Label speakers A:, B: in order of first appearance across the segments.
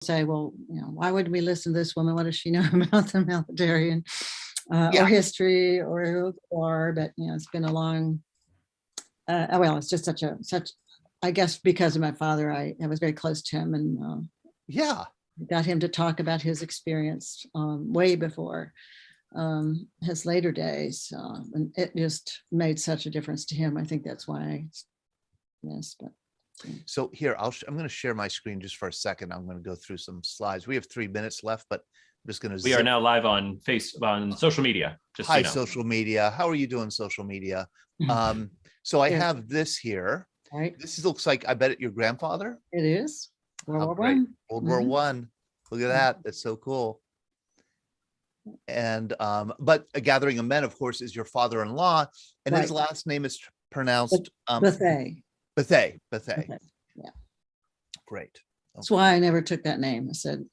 A: say, well, why would we listen to this woman? What does she know about the military and or history or war? But it's been a long. Well, it's just such. I guess because of my father, I was very close to him, and got him to talk about his experience way before his later days, and it just made such a difference to him. I think that's why. Yes, but.
B: So here, I'm going to share my screen just for a second. I'm going to go through some slides. We have 3 minutes left, but I'm just going to.
C: We are now live on social media. Just
B: Hi, social media. How are you doing, social media? So I have this here.
A: Right.
B: This looks like, I bet, your grandfather.
A: It is.
B: World War I. World War One. Look at that. That's so cool. And but a gathering of men, of course, is your father-in-law, and his last name is pronounced
A: Bethea.
B: Bethea.
A: Yeah.
B: Great. Okay.
A: That's why I never took that name. I said,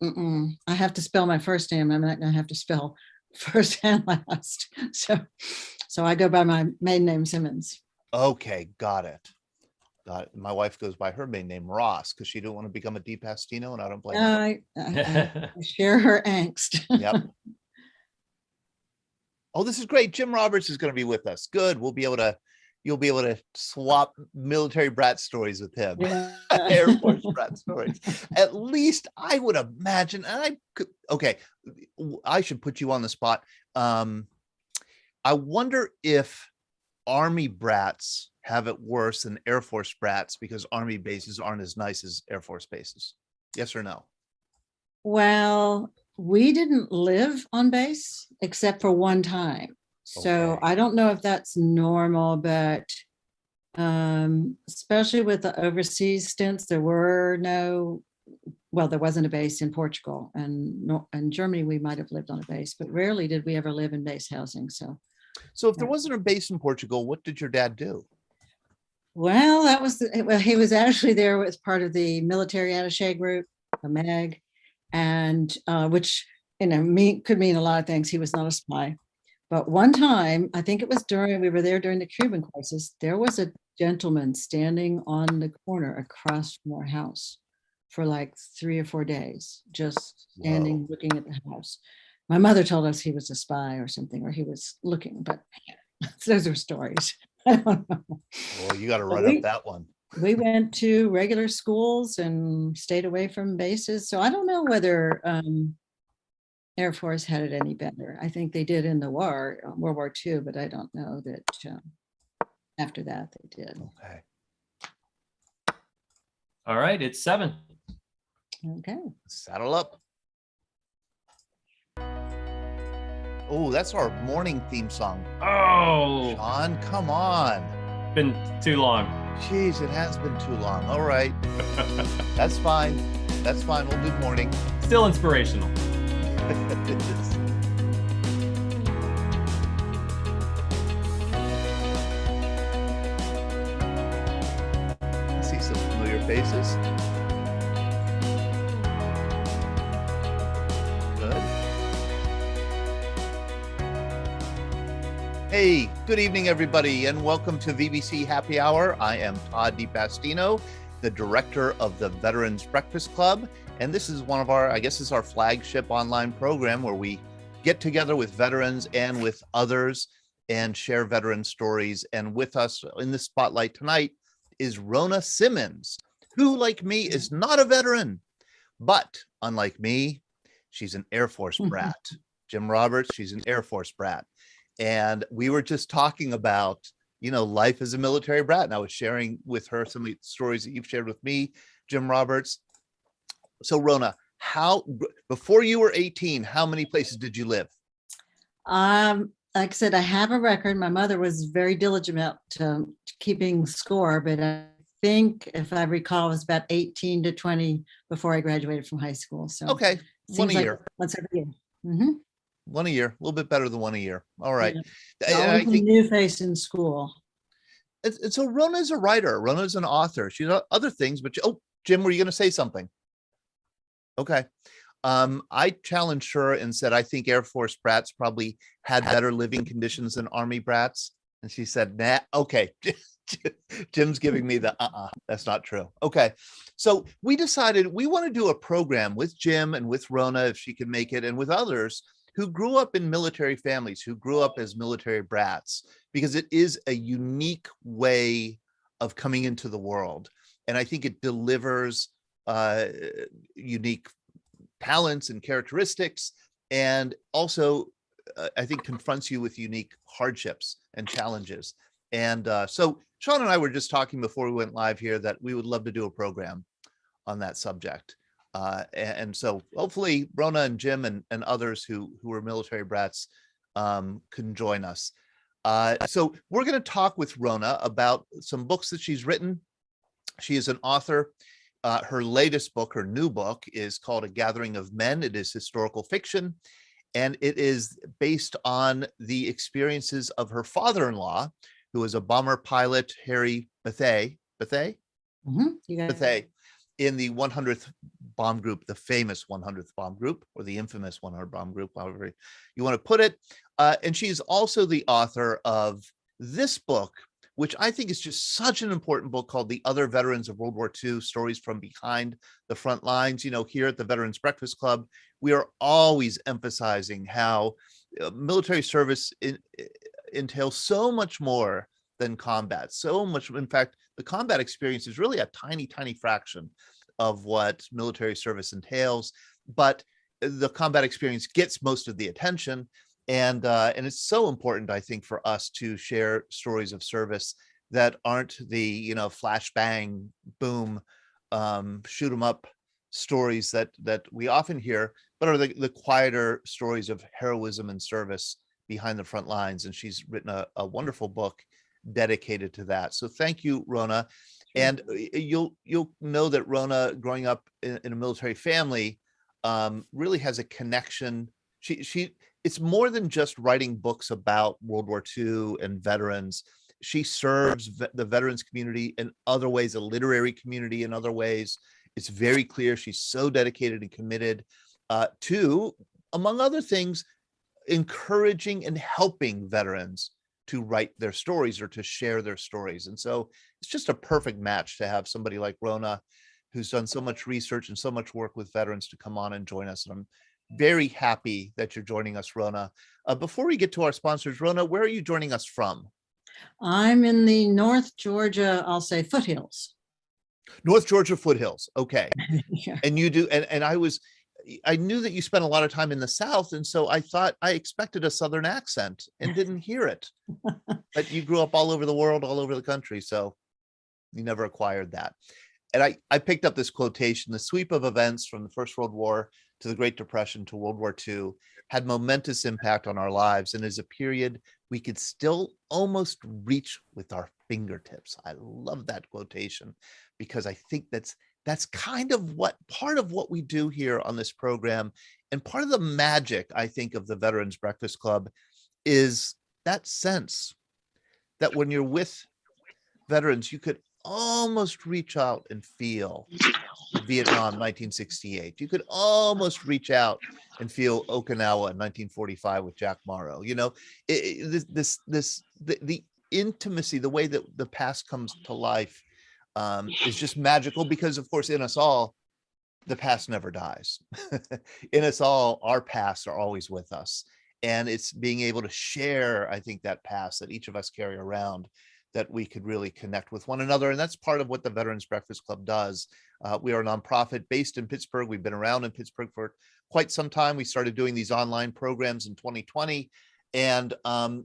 A: I have to spell my first name. I'm not going to have to spell first and last. So I go by my maiden name, Simmons.
B: Okay, got it. My wife goes by her maiden name, Ross, because she didn't want to become a DiPastino, and I don't blame her.
A: I share her angst.
B: Yep. Oh, this is great. Jim Roberts is going to be with us. Good. You'll be able to swap military brat stories with him.
A: Yeah.
B: Air Force brat stories. At least I would imagine. And I should put you on the spot. I wonder if Army brats have it worse than Air Force brats because Army bases aren't as nice as Air Force bases. Yes or no?
A: Well, we didn't live on base except for one time. So I don't know if that's normal, but especially with the overseas stints, there wasn't a base in Portugal, and in Germany we might have lived on a base, but rarely did we ever live in base housing. So
B: if there wasn't a base in Portugal, what did your dad do?
A: Well, he was actually there as part of the military attaché group, the MAG, and which could mean a lot of things. He was not a spy. But one time, I think it was we were there during the Cuban crisis, there was a gentleman standing on the corner across from our house for like 3 or 4 days, just standing, looking at the house. My mother told us he was a spy or something, or he was looking, but those are stories. I don't know.
B: Well, you got to run up that one.
A: We went to regular schools and stayed away from bases. So I don't know whether Air Force had it any better. I think they did in the war, World War II, but I don't know that after that they did.
B: Okay.
C: All right, it's 7.
A: Okay.
B: Saddle up. Oh, that's our morning theme song.
C: Oh,
B: Sean, come on.
C: Been too long.
B: Jeez, it has been too long. All right. That's fine. That's fine. We'll do morning.
C: Still inspirational.
B: I see some familiar faces. Good. Hey, good evening, everybody, and welcome to VBC Happy Hour. I am Todd DiPastino, the director of the Veterans Breakfast Club. And this is one of it's our flagship online program where we get together with veterans and with others and share veteran stories. And with us in the spotlight tonight is Rona Simmons, who, like me, is not a veteran, but unlike me, she's an Air Force brat. Jim Roberts, she's an Air Force brat. And we were just talking about, life as a military brat. And I was sharing with her some of the stories that you've shared with me, Jim Roberts. So Rona, before you were 18, how many places did you live?
A: Like I said, I have a record. My mother was very diligent about keeping score, but I think if I recall, it was about 18 to 20 before I graduated from high school. So
B: okay, one a year.
A: Once every year. Mm-hmm.
B: One a year, a little bit better than one a year. All right.
A: Yeah. I think new face in school.
B: And so Rona's a writer. Rona's an author. She's other things, but Jim, were you going to say something? Okay. I challenged her and said, I think Air Force brats probably had better living conditions than Army brats. And she said, nah, okay. Jim's giving me the that's not true. Okay. So we decided we want to do a program with Jim and with Rona, if she can make it, and with others who grew up in military families, who grew up as military brats, because it is a unique way of coming into the world. And I think it delivers unique talents and characteristics, and also I think confronts you with unique hardships and challenges. And so Sean and I were just talking before we went live here that we would love to do a program on that subject. And so hopefully Rona and Jim and others who are military brats can join us. So we're going to talk with Rona about some books that she's written. She is an author. Her latest book, her new book, is called A Gathering of Men. It is historical fiction, and it is based on the experiences of her father-in-law, who was a bomber pilot, Harry Bethea. Bethea, in the 100th bomb group, the famous 100th bomb group, or the infamous 100 bomb group, however you want to put it. And she's also the author of this book, which I think is just such an important book, called The Other Veterans of World War II, Stories from Behind the Front Lines. You know, here at the Veterans Breakfast Club, we are always emphasizing how military service entails so much more than combat, so much. In fact, the combat experience is really a tiny, tiny fraction of what military service entails, but the combat experience gets most of the attention. And it's so important, I think, for us to share stories of service that aren't the, you know, flash bang boom, shoot 'em up stories that we often hear, but are the quieter stories of heroism and service behind the front lines. And she's written a wonderful book dedicated to that. So thank you, Rona. Sure. And you'll know that Rona, growing up in a military family, really has a connection. It's more than just writing books about World War II and veterans. She serves the veterans community in other ways, a literary community in other ways. It's very clear she's so dedicated and committed to, among other things, encouraging and helping veterans to write their stories or to share their stories. And so it's just a perfect match to have somebody like Rona, who's done so much research and so much work with veterans, to come on and join us. And I'm very happy that you're joining us, Rona. Before we get to our sponsors, Rona, where are you joining us from?
A: I'm in the North Georgia, I'll say foothills.
B: North Georgia foothills. Okay.
A: Yeah.
B: And you do, and I knew that you spent a lot of time in the South, and so I expected a Southern accent and didn't hear it. But you grew up all over the world, all over the country, so you never acquired that. And I picked up this quotation: "The sweep of events from the First World War to the Great Depression to World War II had momentous impact on our lives, and is a period we could still almost reach with our fingertips." I love that quotation, because I think that's kind of part of what we do here on this program. And part of the magic, I think, of the Veterans Breakfast Club is that sense that when you're with veterans, you could almost reach out and feel Vietnam 1968. You could almost reach out and feel Okinawa in 1945 with Jack Morrow. You know, the intimacy, the way that the past comes to life, is just magical, because of course in us all, the past never dies. In us all, our pasts are always with us. And it's being able to share, I think, that past that each of us carry around, that we could really connect with one another. And that's part of what the Veterans Breakfast Club does. We are a nonprofit based in Pittsburgh. We've been around in Pittsburgh for quite some time. We started doing these online programs in 2020. And along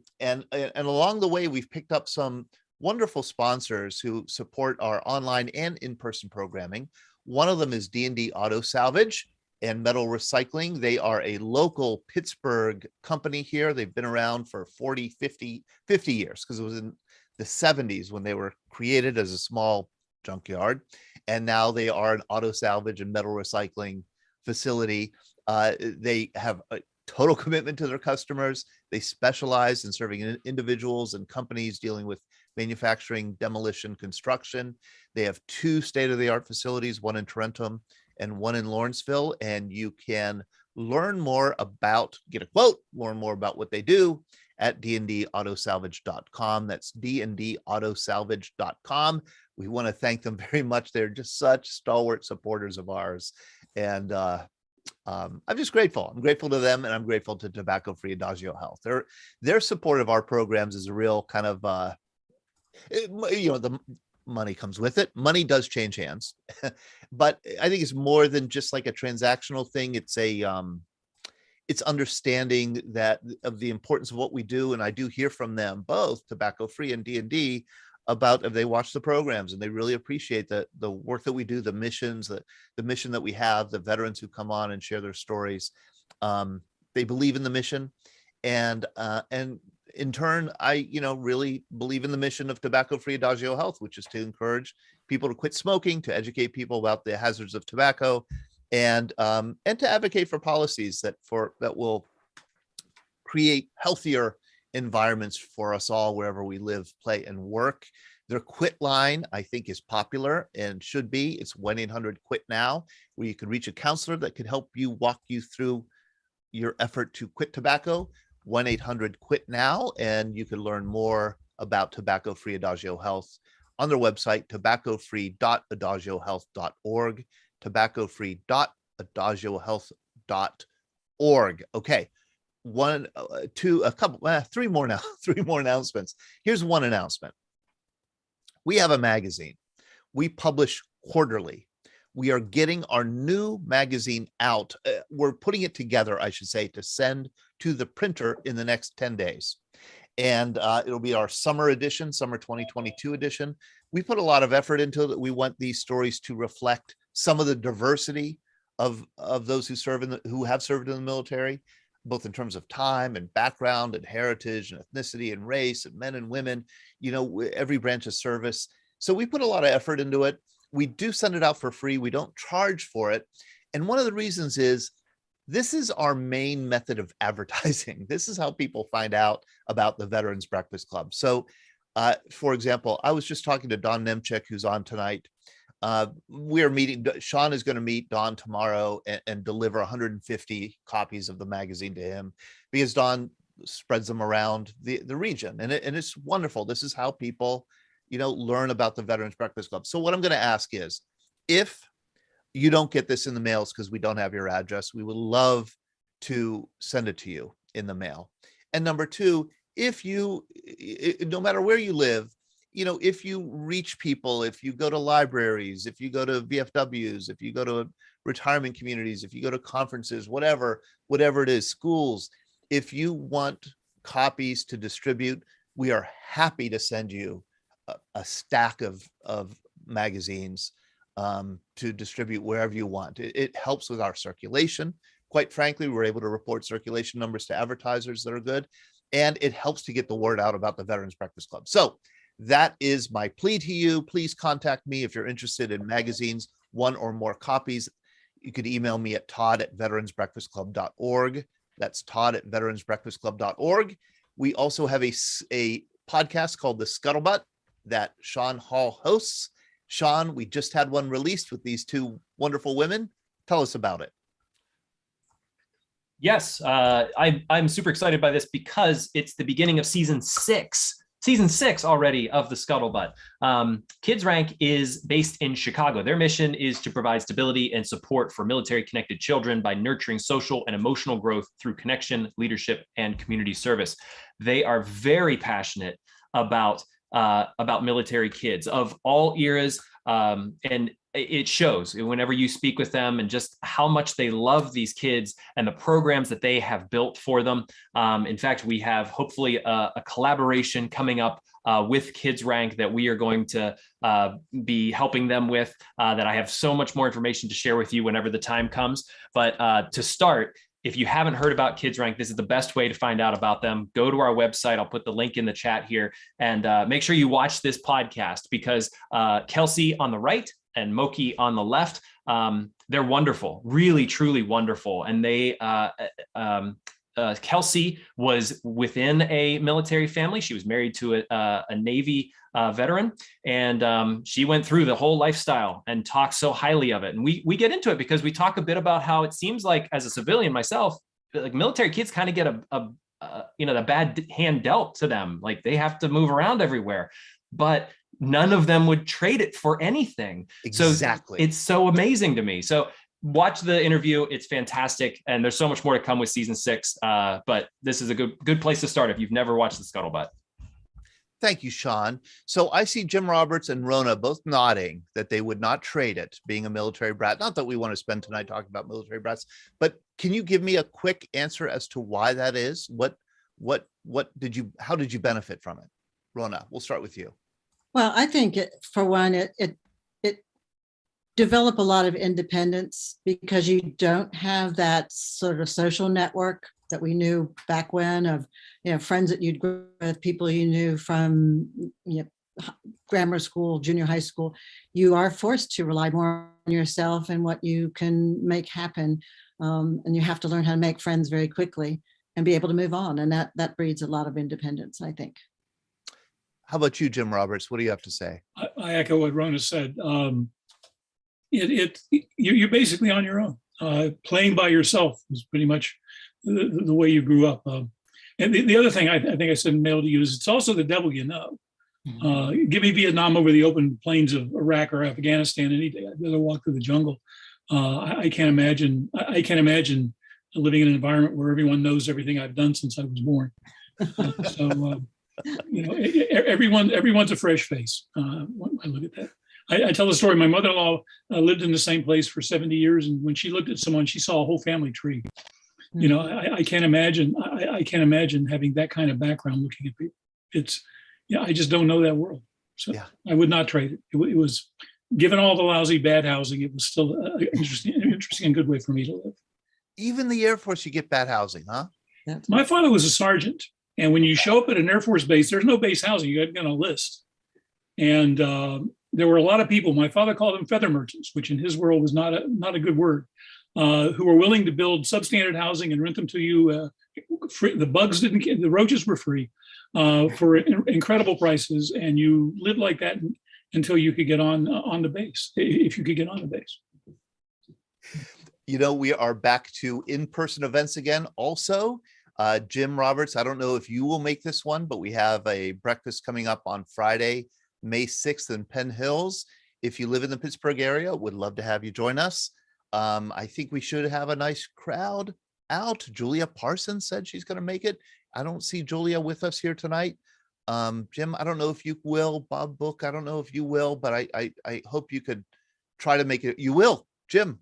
B: the way, we've picked up some wonderful sponsors who support our online and in-person programming. One of them is D&D Auto Salvage and Metal Recycling. They are a local Pittsburgh company here. They've been around for 40, 50 years, because it was in the 70s when they were created as a small junkyard. And now they are an auto salvage and metal recycling facility. They have a total commitment to their customers. They specialize in serving individuals and companies dealing with manufacturing, demolition, construction. They have 2 state-of-the-art facilities, one in Tarentum and one in Lawrenceville. And you can learn more about, get a quote, learn more about what they do at dndautosalvage.com. That's dndautosalvage.com. We want to thank them very much. They're just such stalwart supporters of ours. And I'm just grateful. I'm grateful to them, and I'm grateful to Tobacco Free Adagio Health. Their support of our programs is a real kind of, the money comes with it. Money does change hands, but I think it's more than just like a transactional thing. It's understanding that of the importance of what we do. And I do hear from them, both Tobacco Free and D&D, about if they watch the programs, and they really appreciate the work that we do, the missions, the mission that we have, the veterans who come on and share their stories. They believe in the mission, and in turn, I really believe in the mission of Tobacco Free Adagio Health, which is to encourage people to quit smoking, to educate people about the hazards of tobacco, and to advocate for policies that will create healthier environments for us all wherever we live, play, and work. Their quit line, I think, is popular and should be. It's 1-800-QUIT-NOW, where you can reach a counselor that can help you walk you through your effort to quit tobacco. 1-800-QUIT-NOW, and you can learn more about Tobacco Free Adagio Health on their website, tobaccofree.adagiohealth.org, tobaccofree.adagiohealth.org. Okay. Three more announcements. Here's one announcement. We have a magazine. We publish quarterly. We are getting our new magazine out. We're putting it together, I should say, to send to the printer in the next 10 days. And it'll be our summer edition, summer 2022 edition. We put a lot of effort into it. We want these stories to reflect some of the diversity of those who have served in the military, both in terms of time and background and heritage and ethnicity and race and men and women, every branch of service. So we put a lot of effort into it. We do send it out for free. We don't charge for it. And one of the reasons is this is our main method of advertising. This is how people find out about the Veterans Breakfast Club. So, for example, I was just talking to Don Nemchek, who's on tonight. We are meeting, Sean is going to meet Don tomorrow and deliver 150 copies of the magazine to him, because Don spreads them around the region. And it's wonderful. This is how people, learn about the Veterans Breakfast Club. So what I'm going to ask is, if you don't get this in the mails because we don't have your address, we would love to send it to you in the mail. And number two, no matter where you live, if you reach people, if you go to libraries, if you go to VFWs, if you go to retirement communities, if you go to conferences, whatever it is, schools, if you want copies to distribute, we are happy to send you a stack of magazines to distribute wherever you want. It helps with our circulation. Quite frankly, we're able to report circulation numbers to advertisers that are good, and it helps to get the word out about the Veterans Breakfast Club. So that is my plea to you. Please contact me if you're interested in magazines, one or more copies. You could email me at todd@veteransbreakfastclub.org. That's todd@veteransbreakfastclub.org. We also have a podcast called The Scuttlebutt that Sean Hall hosts. Sean, we just had one released with these two wonderful women. Tell us about it.
C: Yes, I'm super excited by this because it's the beginning of season 6 already of the Scuttlebutt. Kids Rank is based in Chicago. Their mission is to provide stability and support for military-connected children by nurturing social and emotional growth through connection, leadership, and community service. They are very passionate about military kids of all eras, and it shows whenever you speak with them, and just how much they love these kids and the programs that they have built for them. In fact, we have hopefully a collaboration coming up with Kids Rank that we are going to be helping them with, that I have so much more information to share with you whenever the time comes. But to start, if you haven't heard about Kids Rank, this is the best way to find out about them. Go to our website. I'll put the link in the chat here, and make sure you watch this podcast, because Kelsey on the right and Moki on the left, they're wonderful, really, truly wonderful. And they, Kelsey was within a military family. She was married to a Navy veteran, and she went through the whole lifestyle and talks so highly of it. And we get into it because we talk a bit about how it seems like, as a civilian myself, like military kids kind of get the bad hand dealt to them. Like they have to move around everywhere, but none of them would trade it for anything.
B: Exactly.
C: So it's so amazing to me. So watch the interview. It's fantastic. And there's so much more to come with season 6. But this is a good place to start if you've never watched the Scuttlebutt.
B: Thank you, Sean. So I see Jim Roberts and Rona both nodding that they would not trade it, being a military brat. Not that we want to spend tonight talking about military brats, but can you give me a quick answer as to why that is? How did you benefit from it? Rona, we'll start with you.
A: Well, I think for one, it developed a lot of independence because you don't have that sort of social network that we knew back when of, friends that you'd grow with, people you knew from grammar school, junior high school. You are forced to rely more on yourself and what you can make happen. And you have to learn how to make friends very quickly and be able to move on. And that breeds a lot of independence, I think.
B: How about you, Jim Roberts? What do you have to say?
D: I echo what Rona said. You're basically on your own. Playing by yourself is pretty much the way you grew up. And the other thing I think I said in mail to you is it's also the devil you know. Give me Vietnam over the open plains of Iraq or Afghanistan any day. I'd rather walk through the jungle. I can't imagine living in an environment where everyone knows everything I've done since I was born. Everyone's a fresh face. When I look at that. I tell the story. My mother-in-law lived in the same place for 70 years, and when she looked at someone, she saw a whole family tree. I can't imagine. I can't imagine having that kind of background looking at people. I just don't know that world. So yeah. I would not trade it. It was, given all the lousy bad housing, it was still an interesting and good way for me to live.
B: Even the Air Force, you get bad housing, huh?
D: My father was a sergeant, and when you show up at an Air Force base, there's no base housing. You got to get on a list, and there were a lot of people. My father called them feather merchants, which in his world was not a good word. Who were willing to build substandard housing and rent them to you. Free. The roaches were free for incredible prices, and you lived like that until you could get on the base, if you could get on the base.
B: We are back to in-person events again. Also, Jim Roberts, I don't know if you will make this one, but we have a breakfast coming up on Friday, May 6th in Penn Hills. If you live in the Pittsburgh area, would love to have you join us. I think we should have a nice crowd out. Julia Parsons said she's going to make it. I don't see Julia with us here tonight. Jim, I don't know if you will. Bob Book, I don't know if you will, but I hope you could try to make it. You will, Jim.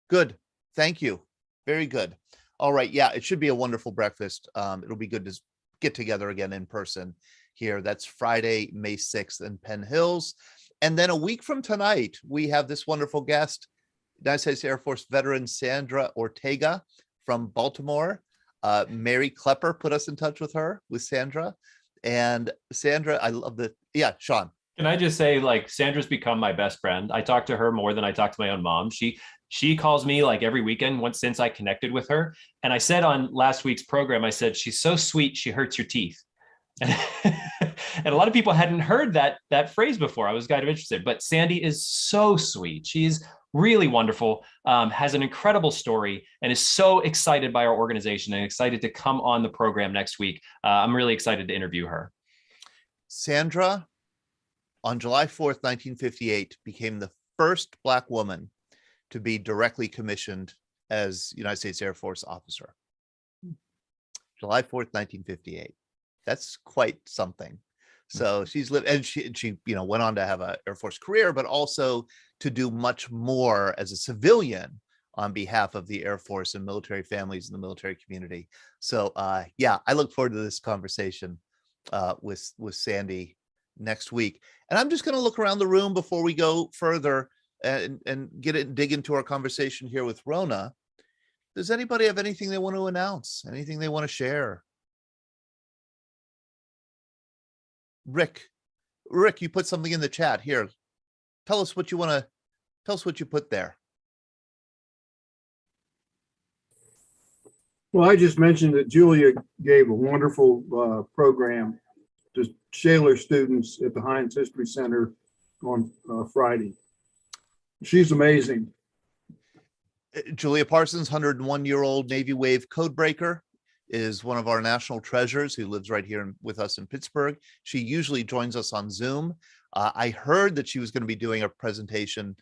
B: Good. Thank you. Very good. All right. Yeah, it should be a wonderful breakfast. It'll be good to get together again in person here. That's Friday, May 6th in Penn Hills. And then a week from tonight, we have this wonderful guest, United States Air Force veteran Sandra Ortega from Baltimore. Mary Klepper put us in touch with Sandra. And Sandra, I love Sean.
C: Can I just say, Sandra's become my best friend. I talk to her more than I talk to my own mom. She calls me every weekend since I connected with her. And I said on last week's program, I said, she's so sweet, she hurts your teeth. And a lot of people hadn't heard that phrase before. I was kind of interested, but Sandy is so sweet. She's really wonderful, has an incredible story, and is so excited by our organization and excited to come on the program next week. I'm really excited to interview her.
B: Sandra, on July 4th, 1958, became the first Black woman to be directly commissioned as United States Air Force officer. July 4th, 1958. That's quite something. So she's lived, and she went on to have an Air Force career, but also to do much more as a civilian on behalf of the Air Force and military families in the military community. So I look forward to this conversation with Sandy next week. And I'm just going to look around the room before we go further and dig into our conversation here with Rona. Does anybody have anything they want to announce? Anything they want to share? Rick, you put something in the chat here. Tell us what you put there.
E: Well, I just mentioned that Julia gave a wonderful program to Shaler students at the Heinz History Center on Friday. She's amazing.
B: Julia Parsons, 101-year-old Navy Wave codebreaker. is one of our national treasures who lives right here with us in Pittsburgh. She usually joins us on Zoom. I heard that she was going to be doing a presentation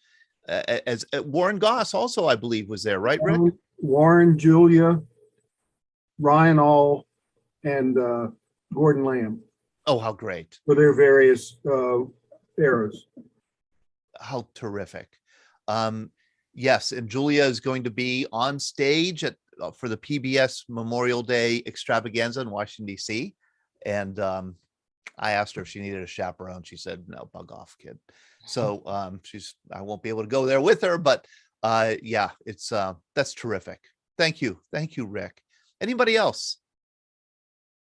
B: as Warren Goss also, I believe, was there, right, Rick?
E: Warren, Julia, Ryan All, and Gordon Lamb.
B: Oh, how great.
E: For their various eras.
B: How terrific. Yes, and Julia is going to be on stage for the PBS Memorial Day extravaganza in Washington, D.C. And I asked her if she needed a chaperone. She said, no, bug off, kid. So I won't be able to go there with her, but yeah, that's terrific. Thank you. Thank you, Rick. Anybody else?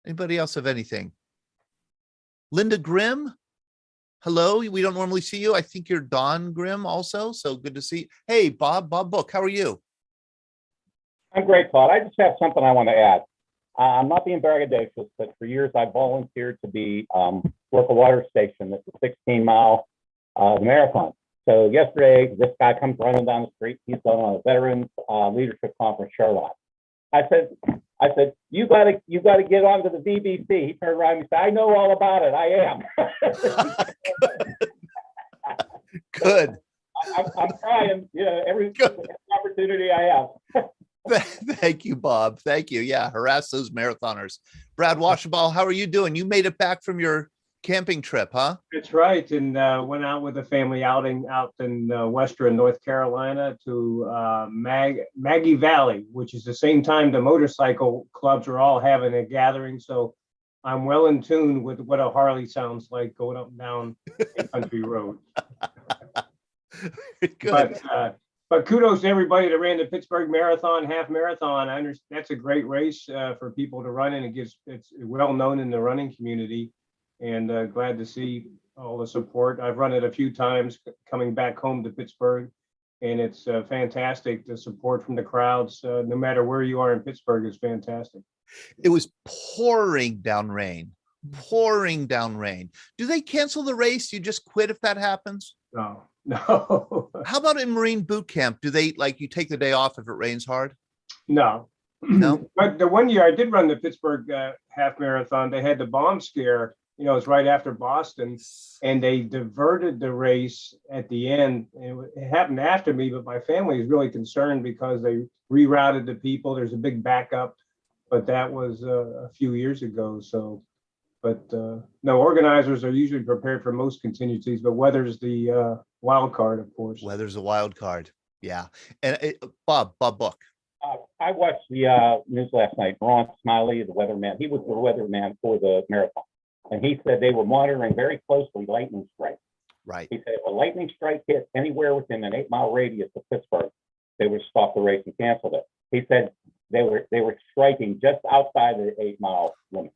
B: Anybody else have anything? Linda Grimm? Hello, we don't normally see you. I think you're Don Grimm also, so good to see you. Hey, Bob Book, how are you?
F: I'm great, Todd. I just have something I want to add. I'm not being braggadocious, but for years I volunteered to be work a water station at the 16-mile marathon. So yesterday, this guy comes running down the street. He's going on a Veterans Leadership Conference, Charlotte. I said, you got to get onto the VBC. He turned around and said, I know all about it. I am.
B: Good.
F: I'm trying, every opportunity I have.
B: Thank you, Bob. Thank you. Yeah, harass those marathoners. Brad Washaball, how are you doing? You made it back from your camping trip, huh?
G: That's right, and went out with a family outing out in western North Carolina to Maggie Valley, which is the same time the motorcycle clubs are all having a gathering. So I'm well in tune with what a Harley sounds like going up and down a country road.
B: Good.
G: But kudos to everybody that ran the Pittsburgh Marathon, half marathon. I understand that's a great race for people to run, and it's well known in the running community. And glad to see all the support. I've run it a few times coming back home to Pittsburgh, and it's fantastic. The support from the crowds, no matter where you are in Pittsburgh, is fantastic.
B: It was pouring down rain. Do they cancel the race? You just quit if that happens?
G: No.
B: How about in Marine boot camp? Do they you take the day off if it rains hard?
G: No. But the one year I did run the Pittsburgh half marathon, they had the bomb scare. It was right after Boston, and they diverted the race at the end. It happened after me, but my family is really concerned because they rerouted the people. There's a big backup, but that was a few years ago. So, but no, organizers are usually prepared for most contingencies, but weather's the wild card, of course.
B: Weather's a wild card. Yeah. And Bob Book.
F: I watched the news last night. Ron Smiley, the weatherman, he was the weatherman for the marathon. And he said they were monitoring very closely lightning strikes.
B: Right.
F: He said if a lightning strike hit anywhere within an 8-mile radius of Pittsburgh, they would stop the race and cancel it. He said they were striking just outside the 8-mile limit.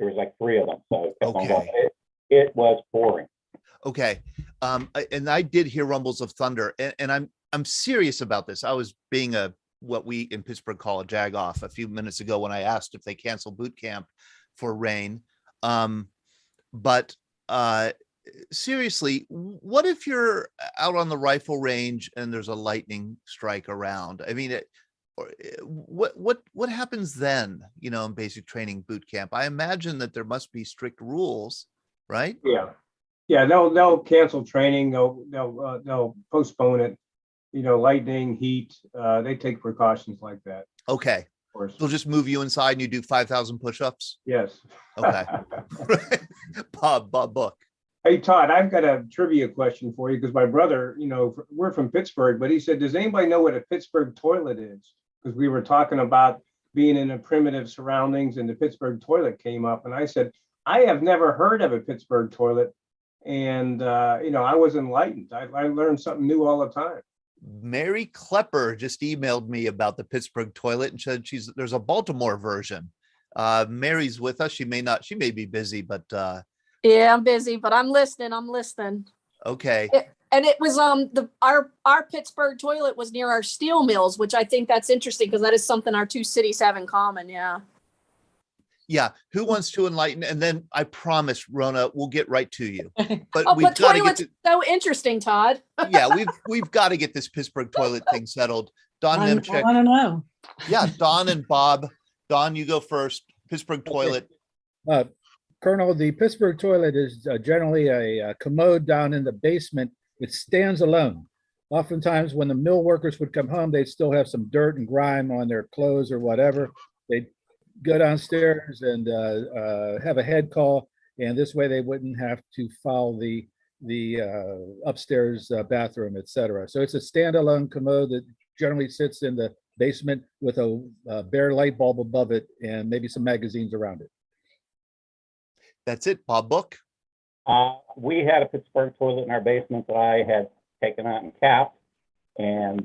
F: There was like 3 of them. So it kept on going. It was pouring.
B: Okay. And I did hear rumbles of thunder, and I'm serious about this. I was being what we in Pittsburgh call a jag off a few minutes ago when I asked if they cancel boot camp for rain. But seriously, what if you're out on the rifle range and there's a lightning strike around? I mean, what happens then, in basic training boot camp? I imagine that there must be strict rules, right?
G: Yeah, they'll cancel training. They'll postpone it. Lightning, heat, they take precautions like that.
B: Okay.
G: Of course.
B: They'll just move you inside and you do 5,000 push-ups?
G: Yes.
B: Okay. Bob Book.
G: Hey, Todd, I've got a trivia question for you because my brother, we're from Pittsburgh, but he said, does anybody know what a Pittsburgh toilet is? Because we were talking about being in a primitive surroundings and the Pittsburgh toilet came up. And I said, I have never heard of a Pittsburgh toilet. And, I was enlightened. I learned something new all the time.
B: Mary Klepper just emailed me about the Pittsburgh toilet and said there's a Baltimore version. Mary's with us. She may be busy, but
H: yeah, I'm busy, but I'm listening.
B: Okay.
H: And it was our Pittsburgh toilet was near our steel mills, which I think that's interesting because that is something our 2 cities have in common.
B: Yeah. Who wants to enlighten? And then I promise, Rona, we'll get right to you. But
H: but toilets so interesting, Todd.
B: Yeah, we've got to get this Pittsburgh toilet thing settled. Don Nemchek.
A: I don't know.
B: Yeah, Don and Bob, Don, you go first. Pittsburgh Toilet.
I: Colonel, the Pittsburgh Toilet is generally a commode down in the basement. It stands alone. Oftentimes when the mill workers would come home, they'd still have some dirt and grime on their clothes or whatever. They'd go downstairs and have a head call, and this way they wouldn't have to foul the upstairs bathroom, etc. So it's a standalone commode that generally sits in the basement with a bare light bulb above it and maybe some magazines around it.
B: That's it. Bob Book.
F: We had a Pittsburgh toilet in our basement that I had taken out and capped. And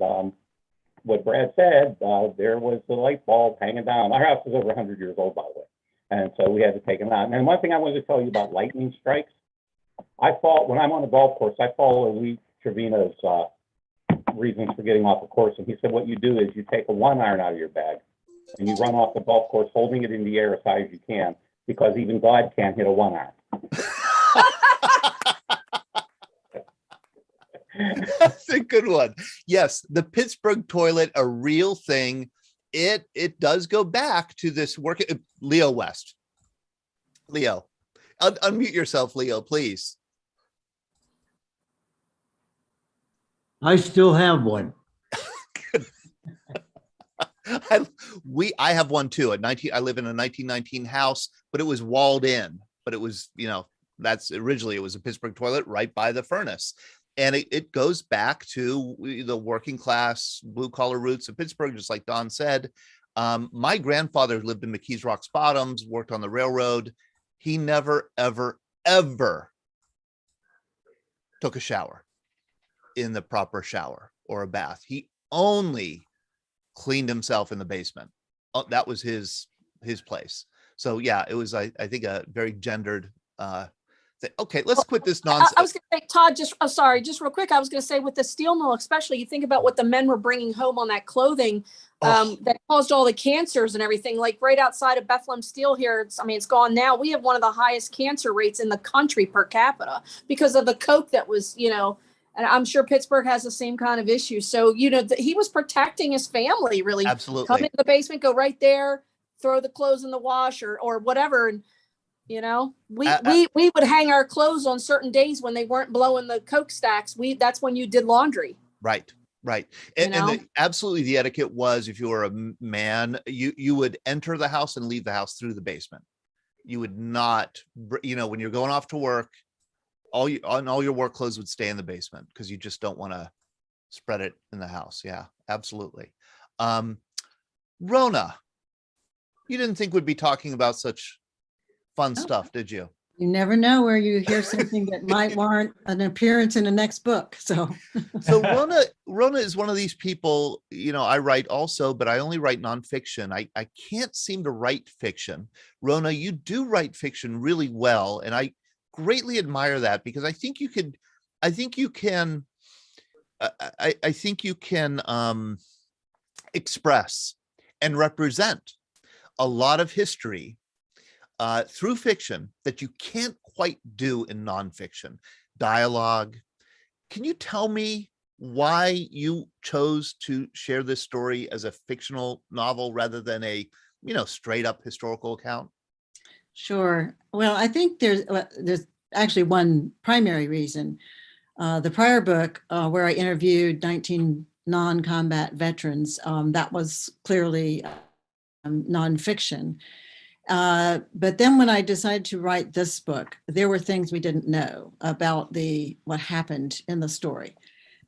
F: what Brad said, there was the light bulb hanging down. Our house is over 100 years old, by the way. And so we had to take it out. And one thing I wanted to tell you about lightning strikes. When I'm on a golf course, I follow Lee Trevino's reasons for getting off the course. And he said, what you do is you take a 1-iron out of your bag and you run off the golf course holding it in the air as high as you can, because even God can't hit a 1-iron.
B: That's a good one. Yes, the Pittsburgh Toilet, a real thing. It does go back to this work. Leo West. Leo, unmute yourself, Leo, please.
J: I still have one.
B: I have one too. I live in a 1919 house, but it was walled in. But it was, that's originally it was a Pittsburgh Toilet right by the furnace. And it goes back to the working class, blue collar roots of Pittsburgh, just like Don said. My grandfather lived in McKees Rocks Bottoms, worked on the railroad. He never, ever, ever took a shower in the proper shower or a bath. He only cleaned himself in the basement. That was his place. So yeah, it was, I think, a very gendered thing. Okay, let's quit this nonsense.
H: I was going to say, Todd, just real quick. I was going to say with the steel mill, especially, you think about what the men were bringing home on that clothing that caused all the cancers and everything. Like right outside of Bethlehem Steel here, it's gone now. We have one of the highest cancer rates in the country per capita because of the coke that was, and I'm sure Pittsburgh has the same kind of issue. So, he was protecting his family, really.
B: Absolutely.
H: Come into the basement, go right there, throw the clothes in the wash or whatever. And, we would hang our clothes on certain days when they weren't blowing the coke stacks. That's when you did laundry.
B: Right. And absolutely the etiquette was, if you were a man, you would enter the house and leave the house through the basement. You would not, when you're going off to work, all your work clothes would stay in the basement because you just don't want to spread it in the house. Yeah, absolutely. Rona, you didn't think we'd be talking about such fun stuff, did you?
A: You never know where you hear something that might warrant an appearance in the next book. So
B: Rona is one of these people, I write also, but I only write nonfiction. I can't seem to write fiction. Rona, you do write fiction really well. And I greatly admire that because I think you can express and represent a lot of history through fiction that you can't quite do in nonfiction. Dialogue. Can you tell me why you chose to share this story as a fictional novel rather than a, straight up historical account?
A: Sure. Well, I think there's actually one primary reason. The prior book where I interviewed 19 non-combat veterans, that was clearly nonfiction. But then when I decided to write this book, there were things we didn't know about what happened in the story.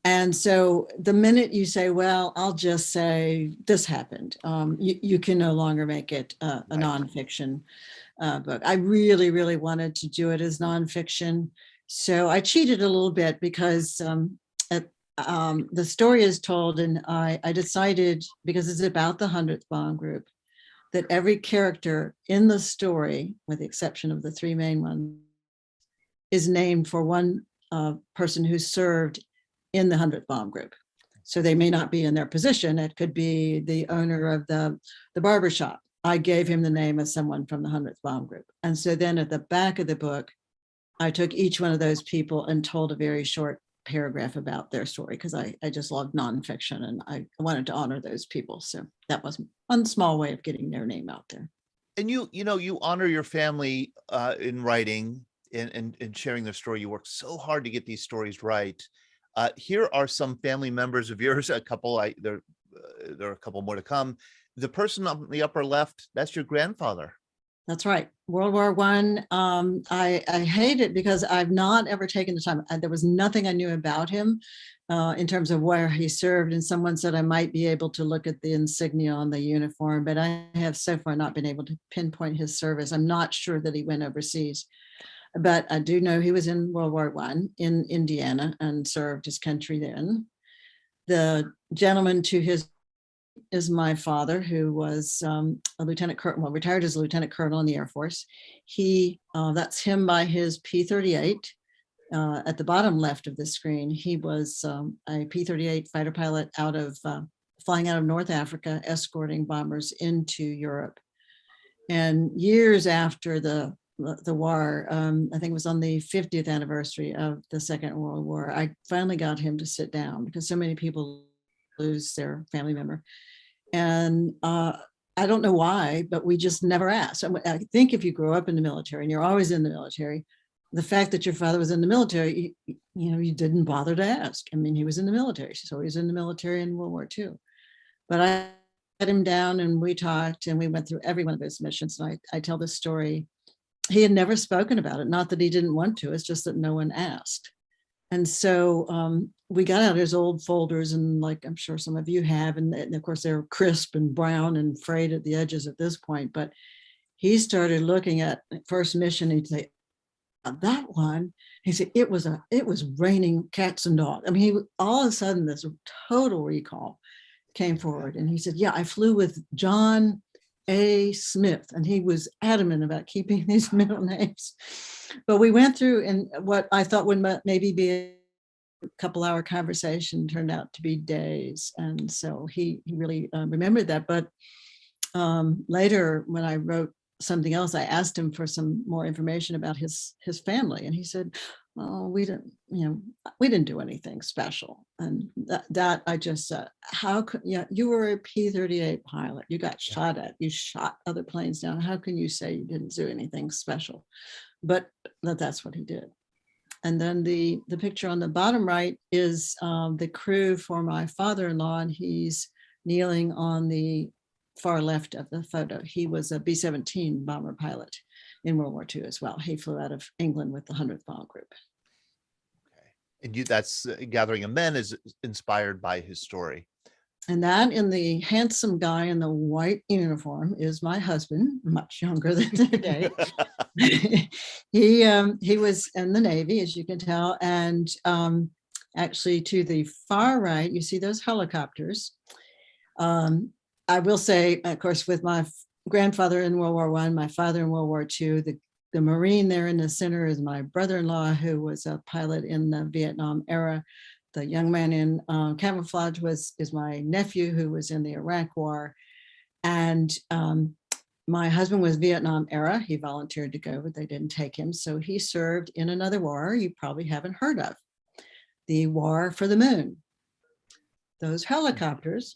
A: And so the minute you say, well, I'll just say this happened, you can no longer make it a nonfiction book. I really, really wanted to do it as nonfiction. So I cheated a little bit because the story is told, and I decided, because it's about the 100th Bomb Group, that every character in the story, with the exception of the three main ones, is named for one person who served in the 100th Bomb Group. So they may not be in their position. It could be the owner of the barbershop. I gave him the name of someone from the 100th Bomb Group. And so then at the back of the book, I took each one of those people and told a very short paragraph about their story because I just love nonfiction and I wanted to honor those people. So that was one small way of getting their name out there.
B: And you honor your family in writing and sharing their story. You work so hard to get these stories right. Here are some family members of yours. A couple. There are a couple more to come. The person on the upper left, that's your grandfather.
A: That's right. World War I. I hate it because I've not ever taken the time. There was nothing I knew about him in terms of where he served. And someone said I might be able to look at the insignia on the uniform, but I have so far not been able to pinpoint his service. I'm not sure that he went overseas, but I do know he was in World War I in Indiana and served his country then. The gentleman to his is my father, who was a lieutenant colonel, well, retired as a lieutenant colonel in the Air Force. That's him by his P-38. At the bottom left of the screen, he was a P-38 fighter pilot flying out of North Africa, escorting bombers into Europe. And years after the war, I think it was on the 50th anniversary of the Second World War, I finally got him to sit down because so many people lose their family member. And I don't know why, but we just never asked. I think if you grow up in the military and you're always in the military, the fact that your father was in the military, you didn't bother to ask. I mean, he was in the military, so he was in the military in World War II. But I sat him down and we talked and we went through every one of his missions. And I tell this story. He had never spoken about it. Not that he didn't want to, it's just that no one asked. And so we got out his old folders, and like I'm sure some of you have, and of course they're crisp and brown and frayed at the edges at this point, but he started looking at first mission. He'd say, that one, he said, it was raining cats and dogs. I mean, all of a sudden this total recall came forward. And he said, yeah, I flew with John A. Smith. And he was adamant about keeping these middle names. But we went through, and what I thought would maybe be a couple-hour conversation turned out to be days. And so he really remembered that. But later, when I wrote something else, I asked him for some more information about his family, and he said, "Oh, we didn't do anything special." And that I just said, "How could you were a P-38 pilot? You got shot at. You shot other planes down. How can you say you didn't do anything special?" But that's what he did. And then the picture on the bottom right is the crew for my father-in-law, and he's kneeling on the far left of the photo. He was a B-17 bomber pilot in World War II as well. He flew out of England with the 100th Bomb Group.
B: Okay. And that's Gathering of Men is inspired by his story.
A: And that in the handsome guy in the white uniform is my husband, much younger than today. He was in the Navy, as you can tell. And actually to the far right, you see those helicopters. I will say, of course, with my grandfather in World War I, my father in World War II, the Marine there in the center is my brother-in-law, who was a pilot in the Vietnam era. The young man in camouflage is my nephew, who was in the Iraq War. And my husband was Vietnam era. He volunteered to go, but they didn't take him. So he served in another war you probably haven't heard of, the War for the Moon. Those helicopters,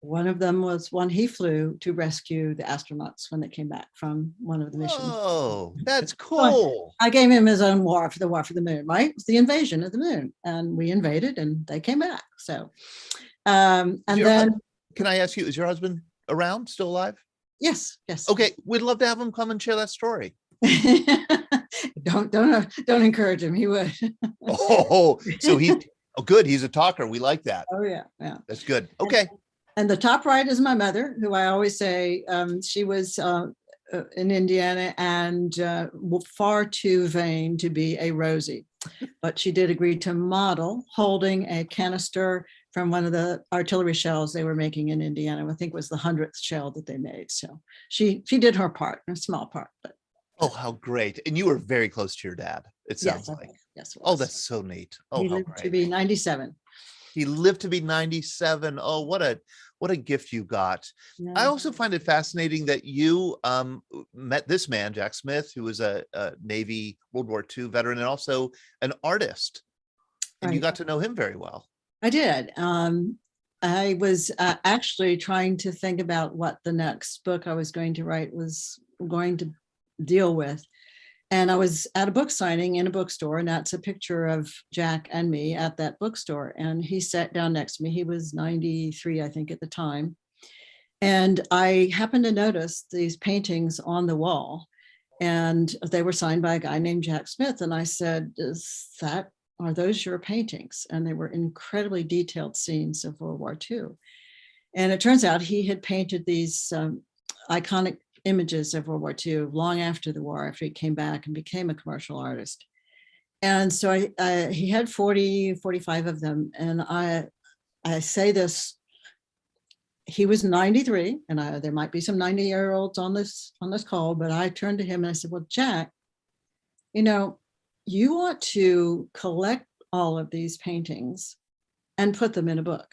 A: one of them was one he flew to rescue the astronauts when they came back from one of the missions.
B: Oh, that's cool.
A: I gave him his own War for the Moon, right? It's the invasion of the moon. And we invaded and they came back. So, and then.
B: Can I ask you, is your husband around, still alive?
A: Yes.
B: Okay. We'd love to have him come and share that story.
A: Don't encourage him. He would.
B: Oh, so good. He's a talker. We like that.
A: Oh yeah.
B: That's good. Okay.
A: And the top right is my mother, who I always say she was in Indiana and far too vain to be a Rosie. But she did agree to model holding a canister from one of the artillery shells they were making in Indiana. I think it was the 100th shell that they made. So she did her part, a small part. But
B: oh, how great. And you were very close to your dad, it sounds like.
A: Yes.
B: Oh, that's so neat. Oh,
A: he lived to be 97.
B: He lived to be 97. Oh, what a gift you got.
A: Yeah.
B: I also find it fascinating that you met this man, Jack Smith, who was a Navy World War II veteran and also an artist. And you
A: Right.
B: got to know him very well.
A: I did. I was actually trying to think about what the next book I was going to write was going to deal with. And I was at a book signing in a bookstore, and that's a picture of Jack and me at that bookstore. And he sat down next to me. He was 93, I think, at the time. And I happened to notice these paintings on the wall, and they were signed by a guy named Jack Smith. And I said, are those your paintings? And they were incredibly detailed scenes of World War II. And it turns out he had painted these iconic images of World War II long after the war, after he came back and became a commercial artist. And so he had 45 of them. And I say this, he was 93, and there might be some 90-year-olds on this call, but I turned to him and I said, well, Jack, you ought to collect all of these paintings and put them in a book.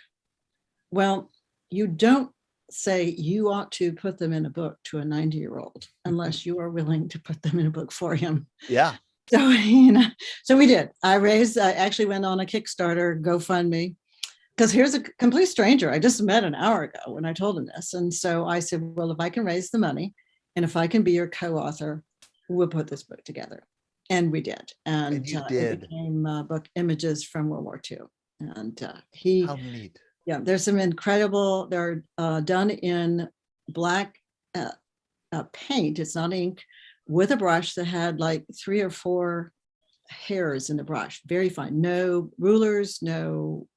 A: Well, you don't say you ought to put them in a book to a 90-year-old unless you are willing to put them in a book for him.
B: Yeah.
A: So, so we did. I actually went on a Kickstarter GoFundMe, because here's a complete stranger I just met an hour ago when I told him this. And so I said, well, if I can raise the money and if I can be your co-author, we'll put this book together. And we did. And
B: you
A: it
B: did.
A: became book Images from World War II. And
B: How neat.
A: yeah, there's some incredible, they're done in black paint. It's not ink, with a brush that had like 3 or 4 hairs in the brush, very fine. No rulers, no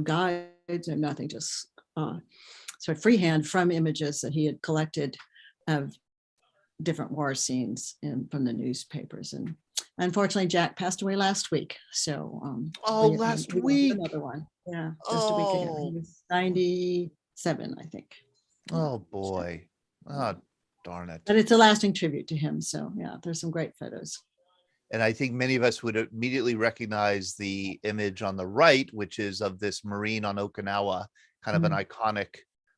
A: guides, no nothing, just sort of freehand from images that he had collected of different war scenes from the newspapers. And unfortunately, Jack passed away last week. So
B: Last week.
A: Another one. Yeah, just a week ago. He was 97, I think.
B: Oh boy. Oh, darn it.
A: But it's a lasting tribute to him. So yeah, there's some great photos.
B: And I think many of us would immediately recognize the image on the right, which is of this Marine on Okinawa, kind of an iconic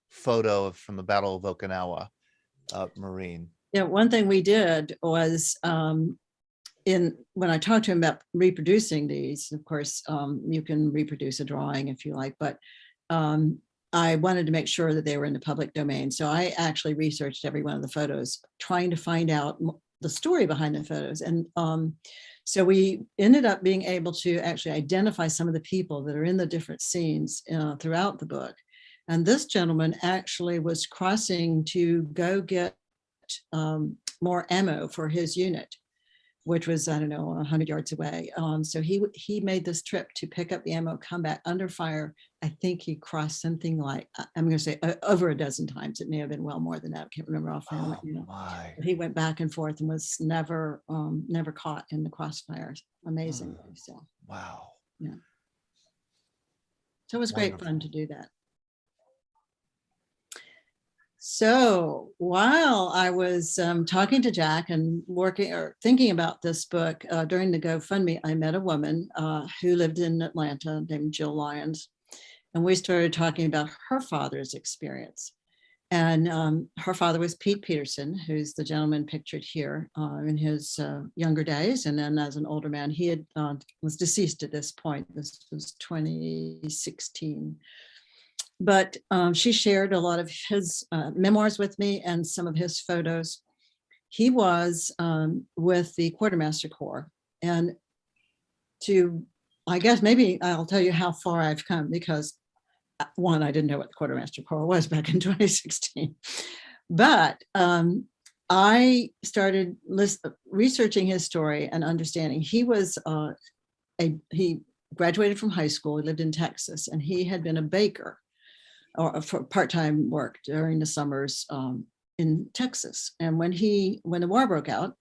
B: photo from the Battle of Okinawa, Marine.
A: Yeah, one thing we did was when I talked to him about reproducing these, of course, you can reproduce a drawing if you like, but I wanted to make sure that they were in the public domain. So I actually researched every one of the photos, trying to find out the story behind the photos. And so we ended up being able to actually identify some of the people that are in the different scenes throughout the book. And this gentleman actually was crossing to go get more ammo for his unit, which was, I don't know, 100 yards away. So he made this trip to pick up the ammo, come back under fire. I think he crossed something like, I'm going to say over a dozen times. It may have been well more than that. I can't remember offhand. He went back and forth and was never caught in the crossfires. Amazing. So,
B: wow.
A: Yeah. So it was great fun to do that. So while I was talking to Jack and working or thinking about this book during the GoFundMe, I met a woman who lived in Atlanta named Jill Lyons. And we started talking about her father's experience. And her father was Pete Peterson, who's the gentleman pictured here in his younger days. And then as an older man, he had was deceased at this point. This was 2016. But she shared a lot of his memoirs with me and some of his photos. He was with the Quartermaster Corps. And I guess maybe I'll tell you how far I've come, because one, I didn't know what the Quartermaster Corps was back in 2016. But I started researching his story and understanding. He was he graduated from high school. He lived in Texas, and he had been a baker or for part-time work during the summers in Texas. And when the war broke out,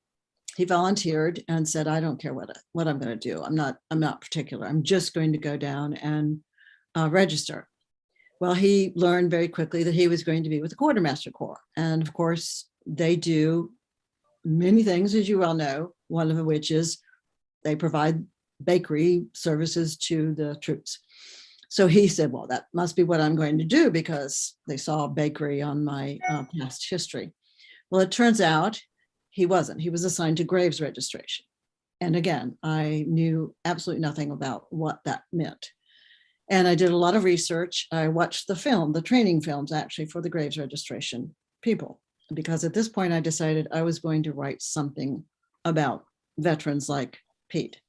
A: he volunteered and said, I don't care what I'm going to do. I'm not particular. I'm just going to go down and register. Well, he learned very quickly that he was going to be with the Quartermaster Corps. And of course, they do many things, as you well know, one of which is they provide bakery services to the troops. So he said, well, that must be what I'm going to do, because they saw a bakery on my past history. Well, it turns out he wasn't. He was assigned to graves registration. And again, I knew absolutely nothing about what that meant. And I did a lot of research. I watched the training films actually for the graves registration people, because at this point I decided I was going to write something about veterans like Pete.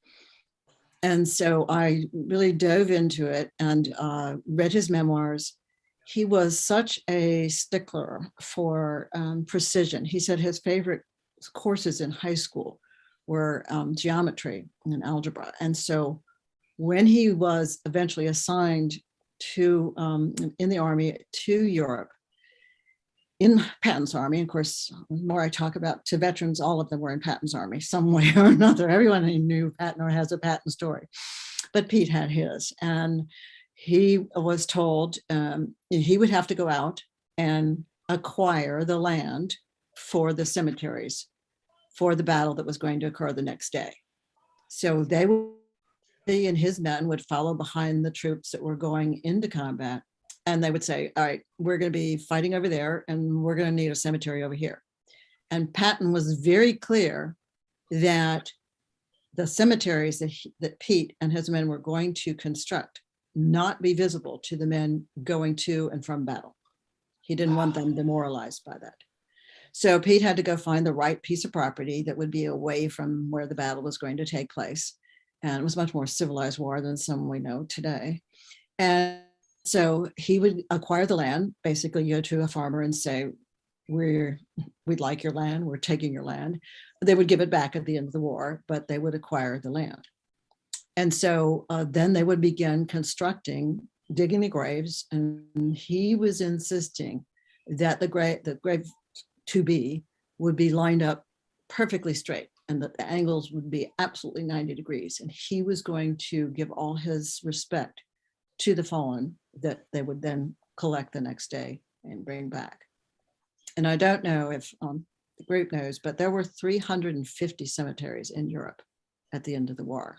A: And so I really dove into it and read his memoirs. He was such a stickler for precision. He said his favorite courses in high school were geometry and algebra. And so when he was eventually assigned to in the Army to Europe, in Patton's Army, of course, the more I talk about to veterans, all of them were in Patton's Army some way or another. Everyone who knew Patton or has a Patton story, but Pete had his. And he was told he would have to go out and acquire the land for the cemeteries for the battle that was going to occur the next day. So he and his men would follow behind the troops that were going into combat. And they would say, all right, we're going to be fighting over there and we're going to need a cemetery over here. And Patton was very clear that the cemeteries that Pete and his men were going to construct not be visible to the men going to and from battle. He didn't want them demoralized by that. So Pete had to go find the right piece of property that would be away from where the battle was going to take place. And it was much more civilized war than some we know today. And so he would acquire the land, basically go to a farmer and say, we'd like your land, we're taking your land. They would give it back at the end of the war, but they would acquire the land. And so then they would begin constructing, digging the graves. And he was insisting that the grave to be would be lined up perfectly straight and that the angles would be absolutely 90 degrees. And he was going to give all his respect to the fallen that they would then collect the next day and bring back. And I don't know if the group knows, but there were 350 cemeteries in Europe at the end of the war.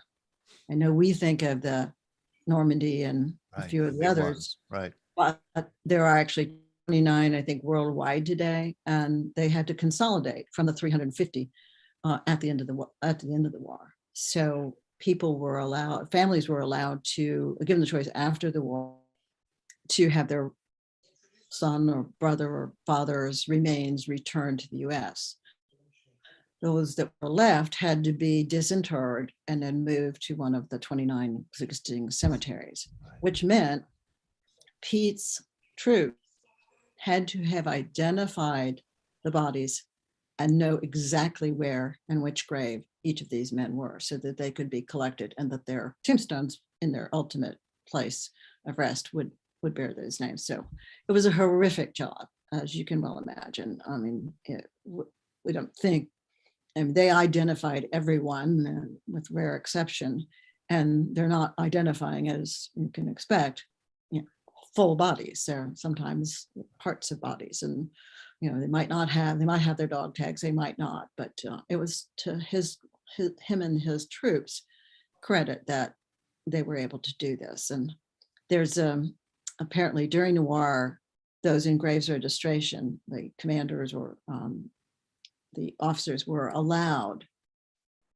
A: I know we think of the Normandy and a few of the others,
B: right?
A: But there are actually 29, I think, worldwide today, and they had to consolidate from the 350 at the end of the war. So families were allowed to, given the choice after the war, to have their son or brother or father's remains returned to the US. Those that were left had to be disinterred and then moved to one of the 29 existing cemeteries, which meant Pete's troop had to have identified the bodies and know exactly where and which grave each of these men were so that they could be collected and that their tombstones in their ultimate place of rest would bear those names. So it was a horrific job, as you can well imagine. I mean, we don't think, they identified everyone with rare exception, and they're not identifying, as you can expect, full bodies. They're sometimes parts of bodies, and they might have their dog tags, they might not, but it was to him and his troops credit that they were able to do this. And there's apparently during the war, those in graves registration, the commanders or the officers were allowed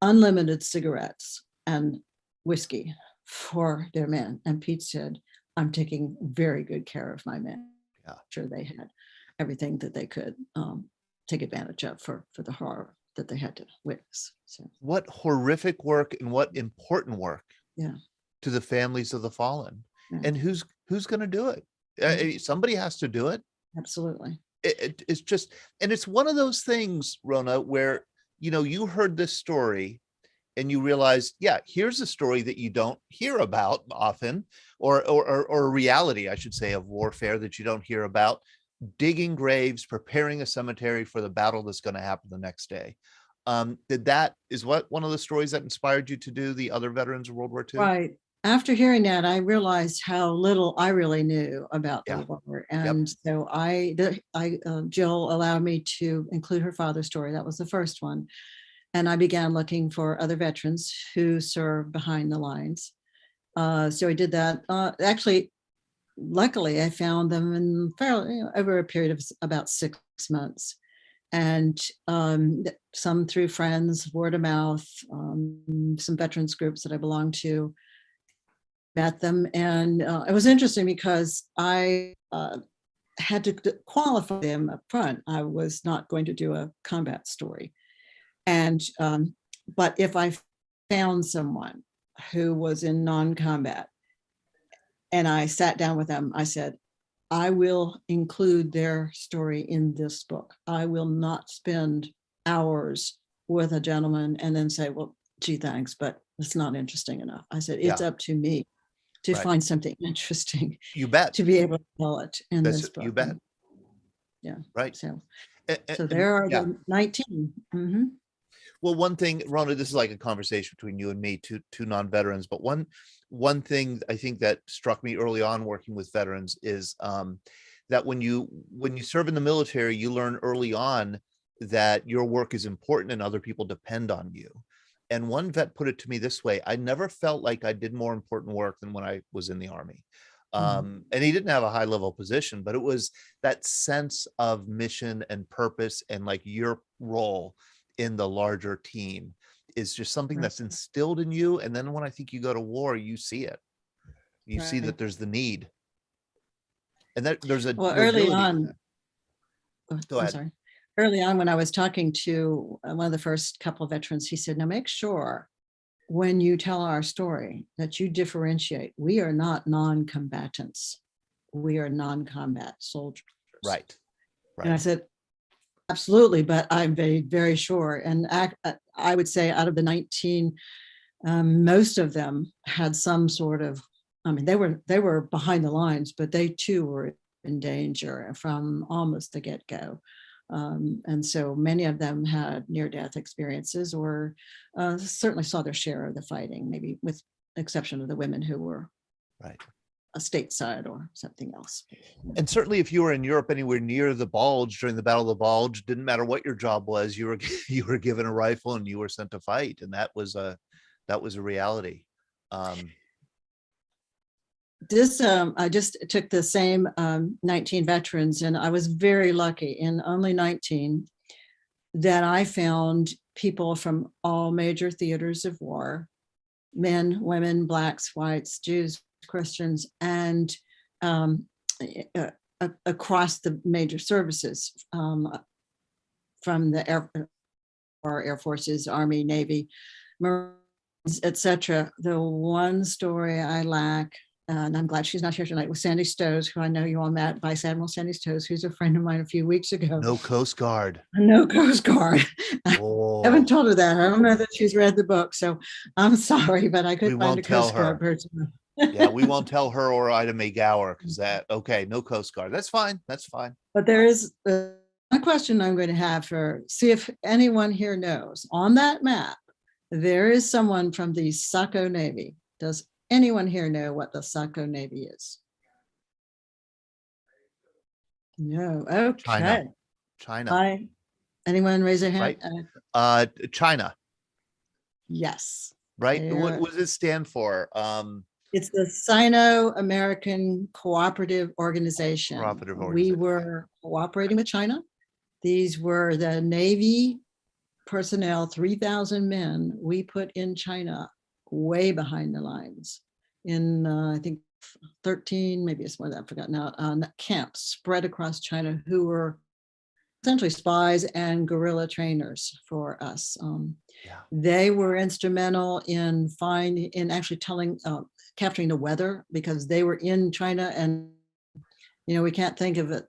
A: unlimited cigarettes and whiskey for their men. And Pete said, I'm taking very good care of my men.
B: Yeah.
A: Sure, they had everything that they could take advantage of for the horror that they had to witness. So
B: what horrific work and what important work to the families of the fallen.
A: Yeah.
B: And who's going to do it? Somebody has to do it.
A: Absolutely.
B: It's just, and it's one of those things, Rona, where, you heard this story and you realize, here's a story that you don't hear about often, or a reality, I should say, of warfare that you don't hear about. Digging graves, preparing a cemetery for the battle that's going to happen the next day. Is one of the stories that inspired you to do the other veterans of World War II?
A: Right. After hearing that, I realized how little I really knew about the war. And so Jill allowed me to include her father's story. That was the first one. And I began looking for other veterans who served behind the lines. So I did that. Actually, luckily, I found them in over a period of about 6 months. and some through friends, word of mouth, some veterans groups that I belong to, met them. And it was interesting because I had to qualify them up front. I was not going to do a combat story. And, but if I found someone who was in non-combat and I sat down with them, I said, I will include their story in this book. I will not spend hours with a gentleman and then say, well, gee, thanks, but it's not interesting enough. I said, it's up to me to
B: Right.
A: find something interesting.
B: You bet.
A: To be able to tell it in
B: That's
A: this book.
B: you bet.
A: Yeah.
B: Right.
A: So
B: And
A: there are
B: yeah.
A: the 19. Mhm.
B: Well, one thing, Rona, this is like a conversation between you and me, two non-veterans, but one thing I think that struck me early on working with veterans is that when you serve in the military, you learn early on that your work is important and other people depend on you. And one vet put it to me this way: I never felt like I did more important work than when I was in the Army. And he didn't have a high level position, but it was that sense of mission and purpose and like your role in the larger team is just something that's instilled in you. And then when I think you go to war, you see it. You see that there's the need. And that there's a
A: early on.
B: Go ahead.
A: I'm sorry. Early on, when I was talking to one of the first couple of veterans, he said, now make sure when you tell our story that you differentiate. We are not non-combatants. We are non-combat soldiers.
B: Right.
A: And I said, absolutely, but I'm very, very sure. And I would say out of the 19, most of them had some sort of, I mean, they were behind the lines, but they too were in danger from almost the get-go. And so many of them had near-death experiences or certainly saw their share of the fighting, maybe with the exception of the women who were a stateside or something else.
B: And certainly if you were in Europe anywhere near the Bulge during the Battle of the Bulge, didn't matter what your job was, you were given a rifle and you were sent to fight. And that was a reality.
A: I just took the same 19 veterans, and I was very lucky in only 19 that I found people from all major theaters of war, men, women, blacks, whites, Jews, Christians, and across the major services, from the Air Forces, Army, Navy, Marines, etc. The one story I lack, and I'm glad she's not here tonight, with Sandy Stows, who I know you all met, Vice Admiral Sandy Stows, who's a friend of mine a few weeks ago.
B: No Coast Guard.
A: No Coast Guard.
B: Oh.
A: I haven't told her that. I don't know that she's read the book, so I'm sorry, but I couldn't find a Coast Guard person.
B: Yeah, we won't tell her or Ida Mae Gower because no Coast Guard. That's fine. That's fine.
A: But there is a question I'm going to have see if anyone here knows. On that map, there is someone from the Saco Navy. Does anyone here know what the Saco Navy is? No. Okay.
B: China.
A: Anyone raise their hand?
B: Right. China.
A: Yes.
B: Right. What does it stand for?
A: It's the Sino-American Cooperative Organization. We were cooperating with China. These were the Navy personnel, 3,000 men we put in China, way behind the lines in, I think 13, maybe it's more than that, I've forgotten now, camps spread across China who were essentially spies and guerrilla trainers for us. They were instrumental in actually capturing the weather, because they were in China, and we can't think of it.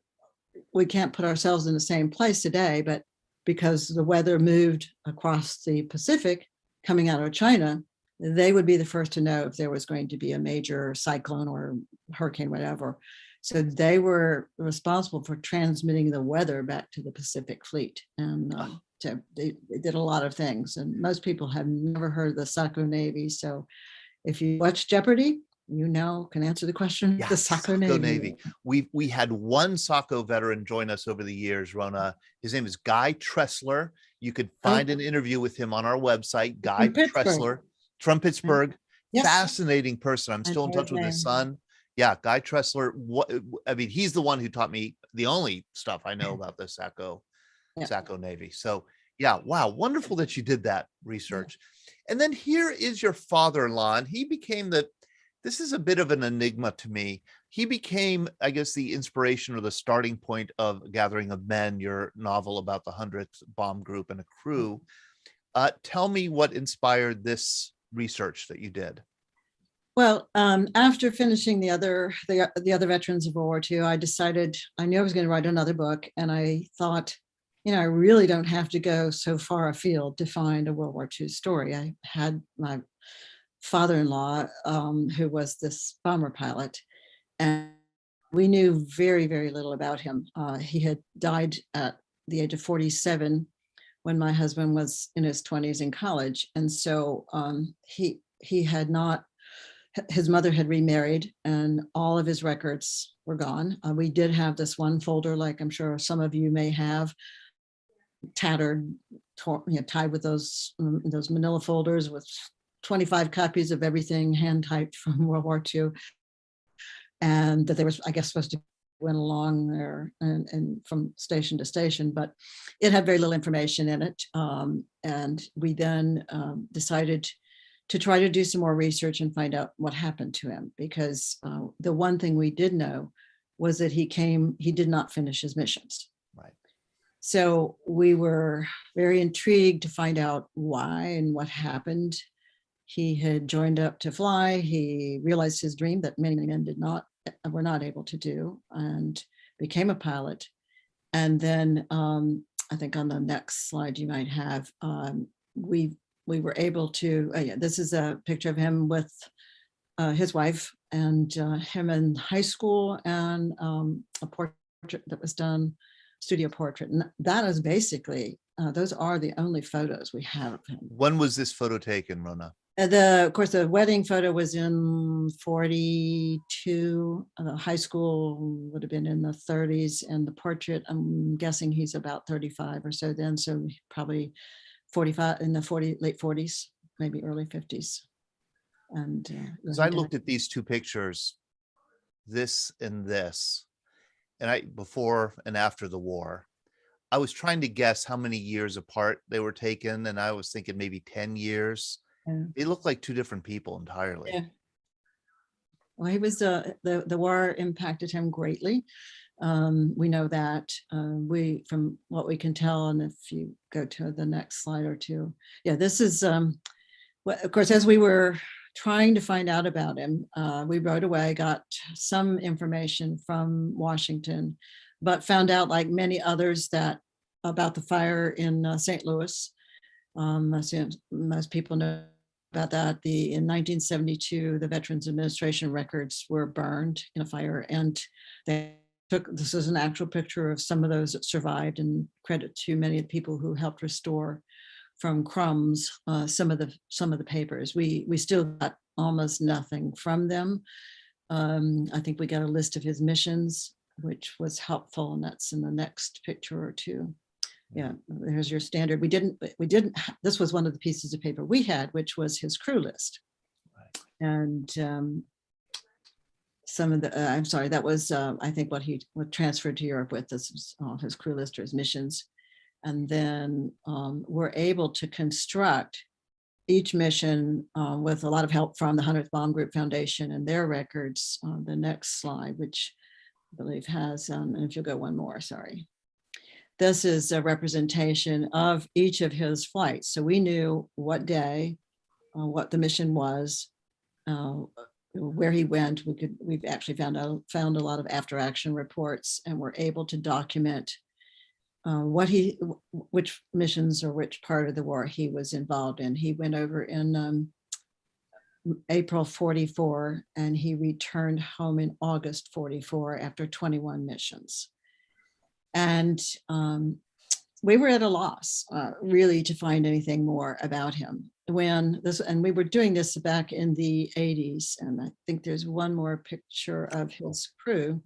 A: We can't put ourselves in the same place today, but because the weather moved across the Pacific coming out of China, they would be the first to know if there was going to be a major cyclone or hurricane, whatever. So they were responsible for transmitting the weather back to the Pacific Fleet. And so they did a lot of things. And most people have never heard of the Saco Navy. So if you watch Jeopardy, you now can answer the question.
B: Yeah,
A: the Saco Navy.
B: We had one Saco veteran join us over the years, Rona. His name is Guy Tressler. You could find an interview with him on our website, Guy Tressler from Pittsburgh. Yes. Fascinating person. I'm still in touch with his son. Yeah, Guy Tressler. He's the one who taught me the only stuff I know about the Saco
A: Yeah.
B: Saco Navy. So yeah, wow, wonderful that you did that research. And then here is your father-in-law, and he became this is a bit of an enigma to me. He became, I guess, the inspiration or the starting point of Gathering of Men, your novel about the 100th bomb group and a crew. Tell me what inspired this research that you did.
A: Well, after finishing the other veterans of World War II, I decided I knew I was going to write another book, and I thought, I really don't have to go so far afield to find a World War II story. I had my father-in-law, who was this bomber pilot, and we knew very, very little about him. He had died at the age of 47 when my husband was in his 20s in college, and so he had not. His mother had remarried, and all of his records were gone. We did have this one folder, like I'm sure some of you may have, tattered, tied with those manila folders with 25 copies of everything hand typed from World War II, and that they were, I guess, supposed to went along there and from station to station, but it had very little information in it. And we then decided to try to do some more research and find out what happened to him, because the one thing we did know was that he did not finish his missions.
B: Right.
A: So we were very intrigued to find out why and what happened. He had joined up to fly. He realized his dream that many men were not able to do, and became a pilot. And then I think on the next slide you might have, we were able to, this is a picture of him with his wife, and him in high school, and a portrait that was done, studio portrait. And that is basically, those are the only photos we have of him.
B: When was this photo taken, Rona?
A: Of course, the wedding photo was in 42. The high school would have been in the 30s, and the portrait, I'm guessing he's about 35 or so then, so probably 45 in the late 40s, maybe early 50s. And
B: as I looked at these two pictures, this and this, and before and after the war, I was trying to guess how many years apart they were taken, and I was thinking maybe 10 years. They look like two different people entirely.
A: Yeah. Well, he was the war impacted him greatly. We know that. From what we can tell, and if you go to the next slide or two, this is of course, as we were trying to find out about him, we rode away, got some information from Washington, but found out, like many others, that about the fire in St. Louis. Most people know about that. In 1972, the Veterans Administration records were burned in a fire, and this is an actual picture of some of those that survived, and credit to many of the people who helped restore from crumbs some of the papers. We still got almost nothing from them. I think we got a list of his missions, which was helpful, and that's in the next picture or two. Yeah, there's your standard. We didn't, this was one of the pieces of paper we had, which was his crew list.
B: Right.
A: And some of the, I'm sorry, that was, I think what he transferred to Europe with. This was his crew list or his missions. And then we're able to construct each mission with a lot of help from the 100th Bomb Group Foundation and their records. The next slide, which I believe has, and if you'll go one more, sorry. This is a representation of each of his flights. So we knew what day, what the mission was, where he went. We've actually found a lot of after action reports, and we're able to document which missions or which part of the war he was involved in. He went over in April 44, and he returned home in August 44 after 21 missions. And we were at a loss, really, to find anything more about him. And we were doing this back in the 80s, and I think there's one more picture of his crew.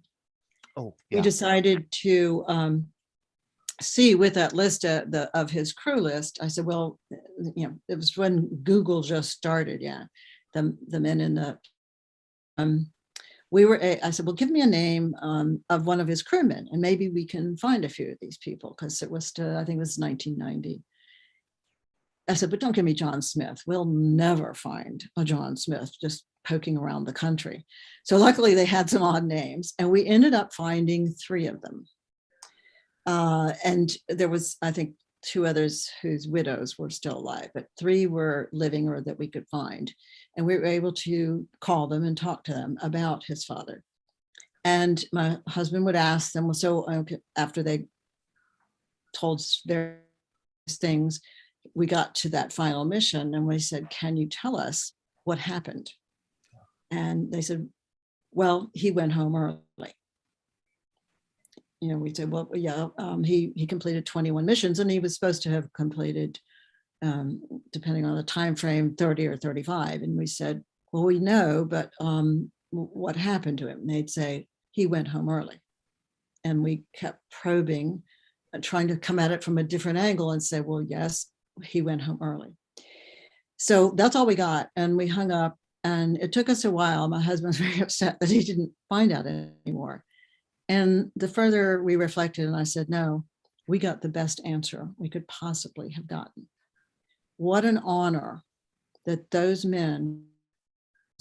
B: Oh, yeah.
A: We decided to see with that list of his crew list. I said, well, it was when Google just started. Yeah, the men in the I said, well, give me a name of one of his crewmen and maybe we can find a few of these people, because it was I think it was 1990. I said, but don't give me John Smith. We'll never find a John Smith just poking around the country. So luckily they had some odd names and we ended up finding 3 of them. And there was, I think, 2 others whose widows were still alive, but 3 were living or that we could find. And we were able to call them and talk to them about his father. And my husband would ask them, well, so after they told their things, we got to that final mission and we said, can you tell us what happened? And they said, well, he went home early. We said, well, yeah, he completed 21 missions and he was supposed to have completed, depending on the time frame, 30 or 35. And we said, well, we know, but what happened to him? And they'd say, he went home early. And we kept probing, trying to come at it from a different angle and say, well, yes, he went home early. So that's all we got. And we hung up and it took us a while. My husband's very upset that he didn't find out anymore. And the further we reflected, and I said, no, we got the best answer we could possibly have gotten. What an honor that those men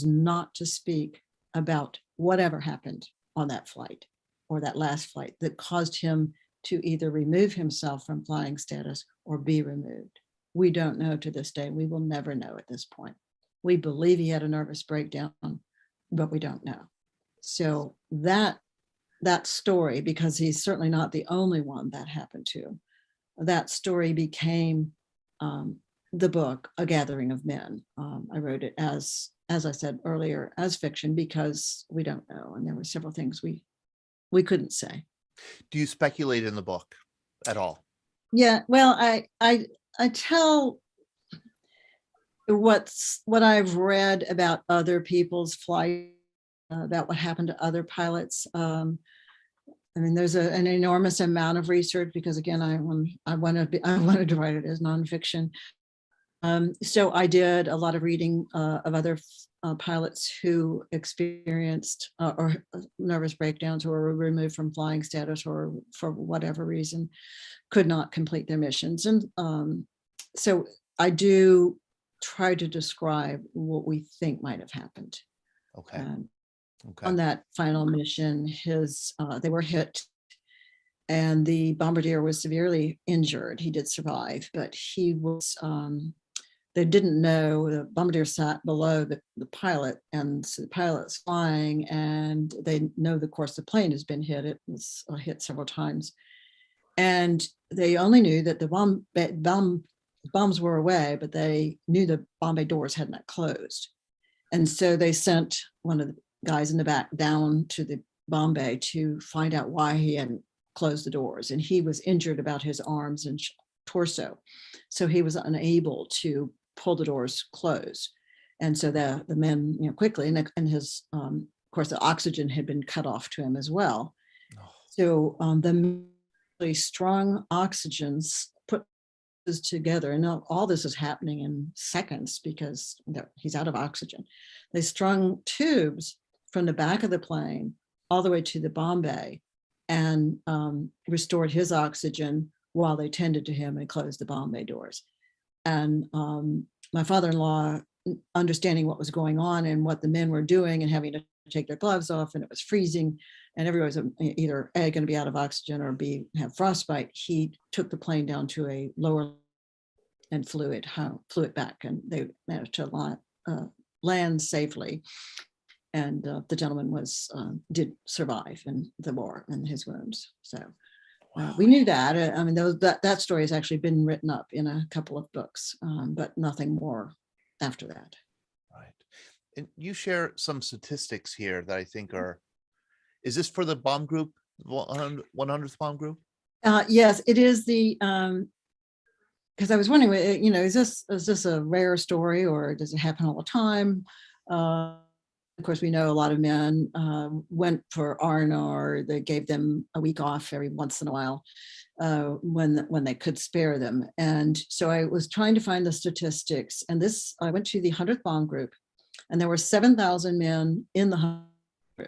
A: not to speak about whatever happened on that flight or that last flight that caused him to either remove himself from flying status or be removed. We don't know to this day. We will never know at this point. We believe he had a nervous breakdown, but we don't know. So that story, because he's certainly not the only one that happened to, that story became the book, A Gathering of Men. I wrote it as I said earlier, as fiction, because we don't know. And there were several things we couldn't say.
B: Do you speculate in the book at all?
A: Yeah, well, I tell what I've read about other people's flight, about what happened to other pilots. I mean, there's an enormous amount of research because, again, I wanted to write it as nonfiction. So I did a lot of reading of other pilots who experienced or nervous breakdowns or were removed from flying status or for whatever reason could not complete their missions. And so I do try to describe what we think might have happened.
B: Okay.
A: On that final mission, they were hit and the bombardier was severely injured. He did survive, but he was, they didn't know, the bombardier sat below the pilot, and so the pilot's flying and they know, of course, the plane has been hit. It was hit several times. And they only knew that the bombs were away, but they knew the bomb bay doors had not closed. And so they sent one of the guys in the back down to the bomb bay to find out why he hadn't closed the doors. And he was injured about his arms and torso. So he was unable to pull the doors closed. And so the men, quickly, and his, of course, the oxygen had been cut off to him as well. Oh. So the really strong oxygens put this together, and all this is happening in seconds because he's out of oxygen. They strung tubes from the back of the plane all the way to the bomb bay and restored his oxygen while they tended to him and closed the bomb bay doors. And my father-in-law, understanding what was going on and what the men were doing and having to take their gloves off, and it was freezing and everybody was either A, going to be out of oxygen, or B, have frostbite, he took the plane down to a lower and flew it back, and they managed to land safely. And the gentleman did survive in the war and his wounds. So we knew that. I mean, that story has actually been written up in a couple of books, but nothing more after that.
B: Right. And you share some statistics here that I think is this for the bomb group, 100th bomb group?
A: Yes, it is the, because I was wondering, is this a rare story or does it happen all the time? Of course, we know a lot of men went for R&R. They gave them a week off every once in a while when they could spare them. And so I was trying to find the statistics. And I went to the 100th bomb group, and there were 7,000 men in the 100th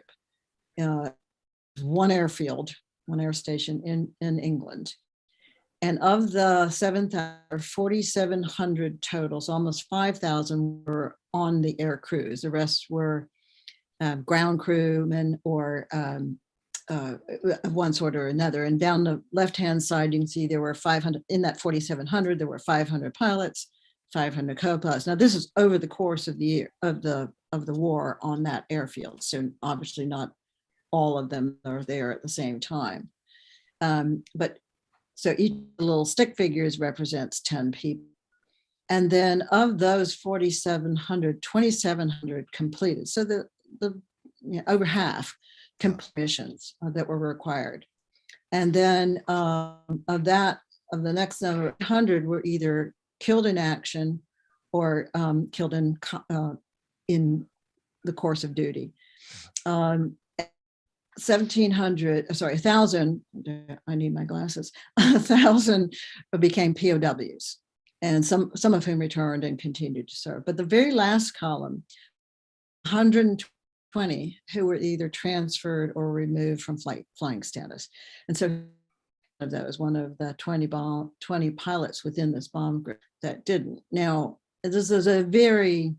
A: one airfield, one air station in England. And of the 4,700 totals, almost 5,000 were on the air crews. The rest were ground crewmen or one sort or another. And down the left-hand side, you can see there were 500, in that 4,700, there were 500 pilots, 500 co-pilots. Now this is over the course of the year of the war on that airfield. So obviously not all of them are there at the same time. But so each little stick figures represents 10 people. And then of those 4,700, 2,700 completed. So the over half completions that were required. And then of the next number, 100 were either killed in action or killed in the course of duty. 1,000, I need my glasses, 1,000 became POWs, and some of whom returned and continued to serve. But the very last column, 120 who were either transferred or removed from flying status. And so of those, one of the 20 pilots within this bomb group that didn't. Now, this is a very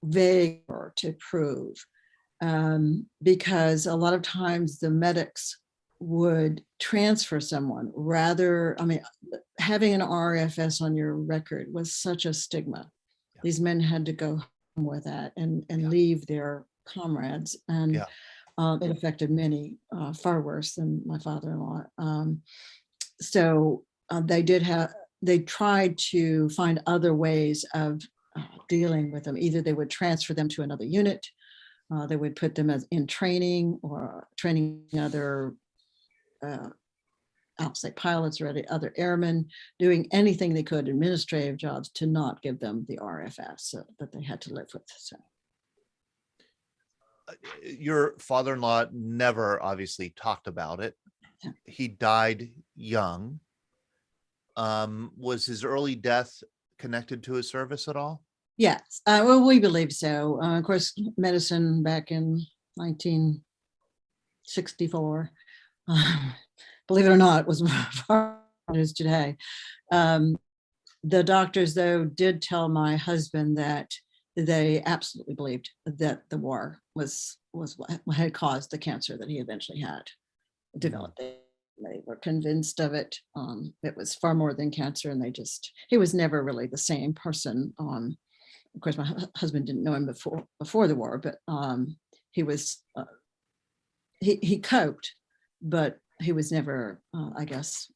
A: vague to prove, because a lot of times the medics would transfer someone rather, I mean, having an RFS on your record was such a stigma. Yeah. These men had to go home with that and leave their comrades. And it affected many far worse than my father-in-law. So they tried to find other ways of dealing with them. Either they would transfer them to another unit, they would put them in training or training other outside pilots or other airmen, doing anything they could, administrative jobs, to not give them the RFS that they had to live with. So.
B: Your father-in-law never obviously talked about it. Yeah. He died young. Was his early death connected to his service at all?
A: Yes, well, we believe so. Of course, medicine back in 1964, believe it or not, was far as it is today. The doctors, though, did tell my husband that they absolutely believed that the war was what had caused the cancer that he eventually had developed. They were convinced of it. It was far more than cancer, and he was never really the same person. Of course, my husband didn't know him before the war, but he was, he coped, but he was never, I guess,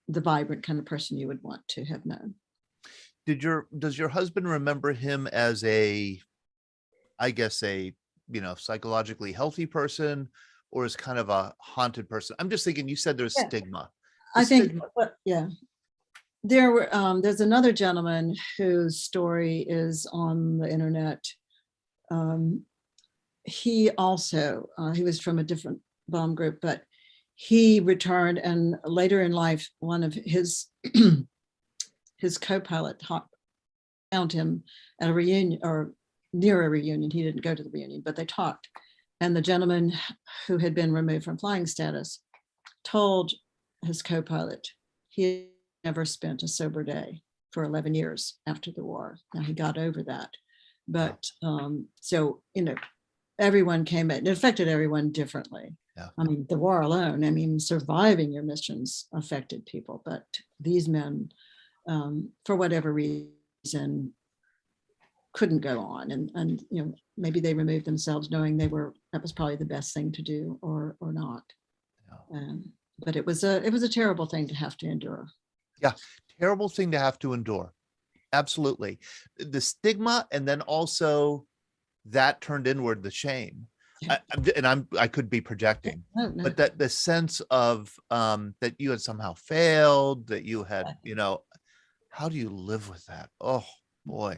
A: the vibrant kind of person you would want to have known.
B: Does your husband remember him as a psychologically healthy person, or as kind of a haunted person? I'm just thinking, you said there's stigma.
A: I think, there's another gentleman whose story is on the internet. He also, he was from a different bomb group, but he returned, and later in life, one of his co-pilot found him at a reunion or near a reunion. He didn't go to the reunion, but they talked. And the gentleman who had been removed from flying status told his co-pilot he never spent a sober day for 11 years after the war. Now he got over that. But so, everyone came in, it affected everyone differently. Yeah. I mean, the war alone, surviving your missions affected people, but these men, for whatever reason, couldn't go on. And maybe they removed themselves knowing that was probably the best thing to do or not. Yeah. But it was a terrible thing to have to endure.
B: Yeah, terrible thing to have to endure. Absolutely. The stigma, and then also that turned inward, the shame. Yeah. I could be projecting, no. But that the sense of that you had somehow failed, that you had, how do you live with that? Oh boy.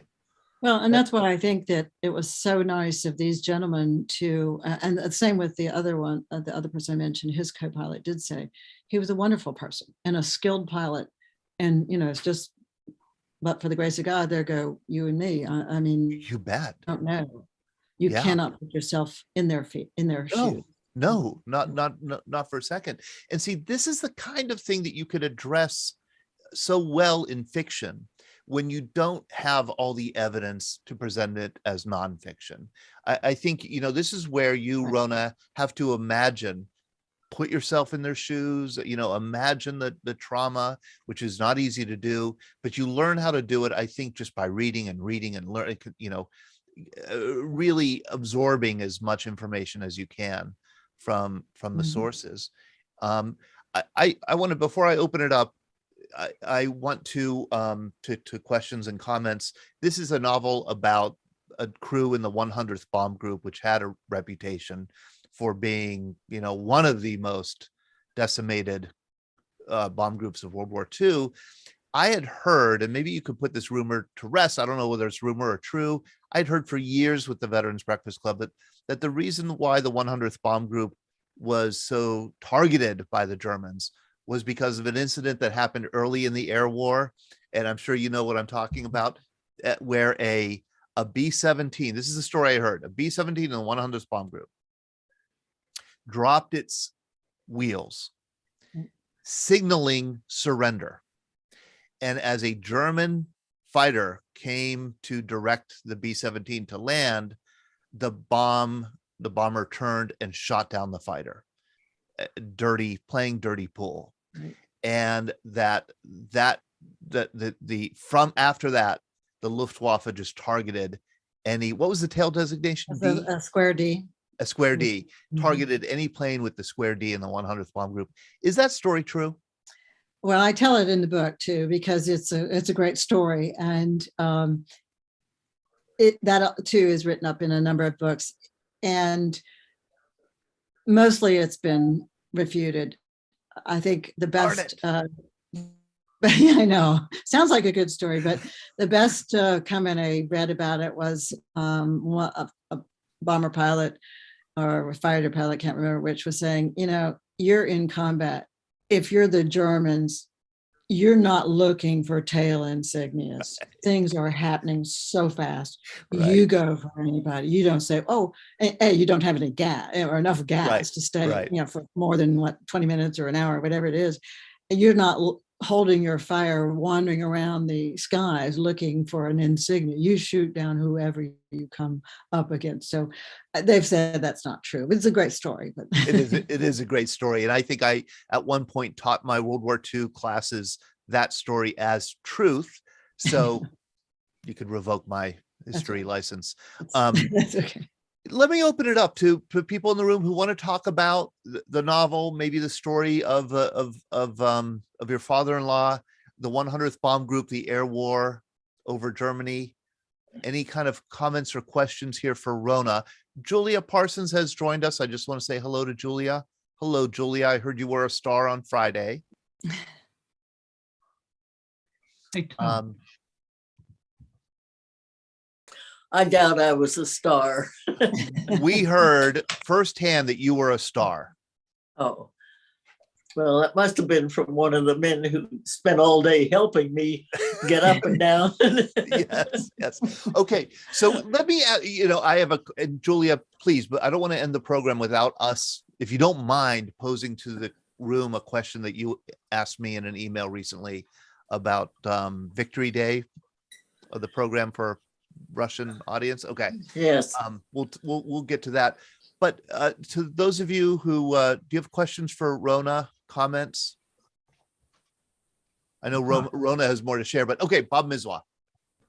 A: Well, and that's why I think that it was so nice of these gentlemen to, and the same with the other one, the other person I mentioned, his co-pilot did say he was a wonderful person and a skilled pilot. And, it's just, but for the grace of God, there go you and me. I mean,
B: you bet.
A: I don't know. You
B: Yeah.
A: cannot put yourself in their feet, in their shoes.
B: No, not for a second. And see, this is the kind of thing that you could address so well in fiction when you don't have all the evidence to present it as nonfiction. I think, this is where you, Rona, have to imagine, put yourself in their shoes, imagine the trauma, which is not easy to do, but you learn how to do it, I think, just by reading and learning, really absorbing as much information as you can from the sources. I want to, before I open it up, I want to questions and comments. This is a novel about a crew in the 100th Bomb Group, which had a reputation for being, one of the most decimated bomb groups of World War II. I had heard, and maybe you could put this rumor to rest, I don't know whether it's rumor or true, I'd heard for years with the Veterans Breakfast Club that the reason why the 100th Bomb Group was so targeted by the Germans was because of an incident that happened early in the air war. And I'm sure you know what I'm talking about, where a B-17, this is the story I heard, a B-17 in the 100th Bomb Group dropped its wheels, signaling surrender. And as a German fighter came to direct the B-17 to land, the bomber turned and shot down the fighter, playing dirty pool. Right. And from after that, the Luftwaffe just targeted what was the tail designation?
A: A square D.
B: A square D, targeted any plane with the square D in the 100th Bomb Group. Is that story true?
A: Well, I tell it in the book too, because it's a great story. And that too is written up in a number of books. And mostly it's been refuted. I think the best, yeah, I know, sounds like a good story, but the best comment I read about it was a bomber pilot or a fighter pilot, can't remember which, was saying, you're in combat. If you're the Germans, you're not looking for tail insignias. Things are happening so fast. Right. You go for anybody. You don't say, oh, hey, you don't have any gas or enough gas to stay, for more than 20 minutes or an hour, whatever it is. You're not holding your fire, wandering around the skies looking for an insignia. You shoot down whoever you come up against. So they've said that's not true. It's a great story, but
B: it is a great story. And I think I at one point taught my World War II classes that story as truth. So you could revoke my history license.
A: That's okay.
B: Let me open it up to people in the room who want to talk about the novel, maybe the story of your father-in-law, the 100th Bomb Group, the air war over Germany. Any kind of comments or questions here for Rona? Julia Parsons has joined us. I just want to say hello to Julia. Hello, Julia. I heard you were a star on Friday.
K: Hey, Tom. I doubt I was a star.
B: We heard firsthand that you were a star.
K: Oh, well, that must have been from one of the men who spent all day helping me get up and down.
B: Yes. Okay, so let me, I have and Julia, please, but I don't want to end the program without us, if you don't mind, posing to the room a question that you asked me in an email recently about Victory Day of the program for Russian audience. Okay.
K: Yes.
B: We'll get to that. But to those of you who do you have questions for Rona? Comments? I know Rona has more to share, but okay, Bob Mizwa.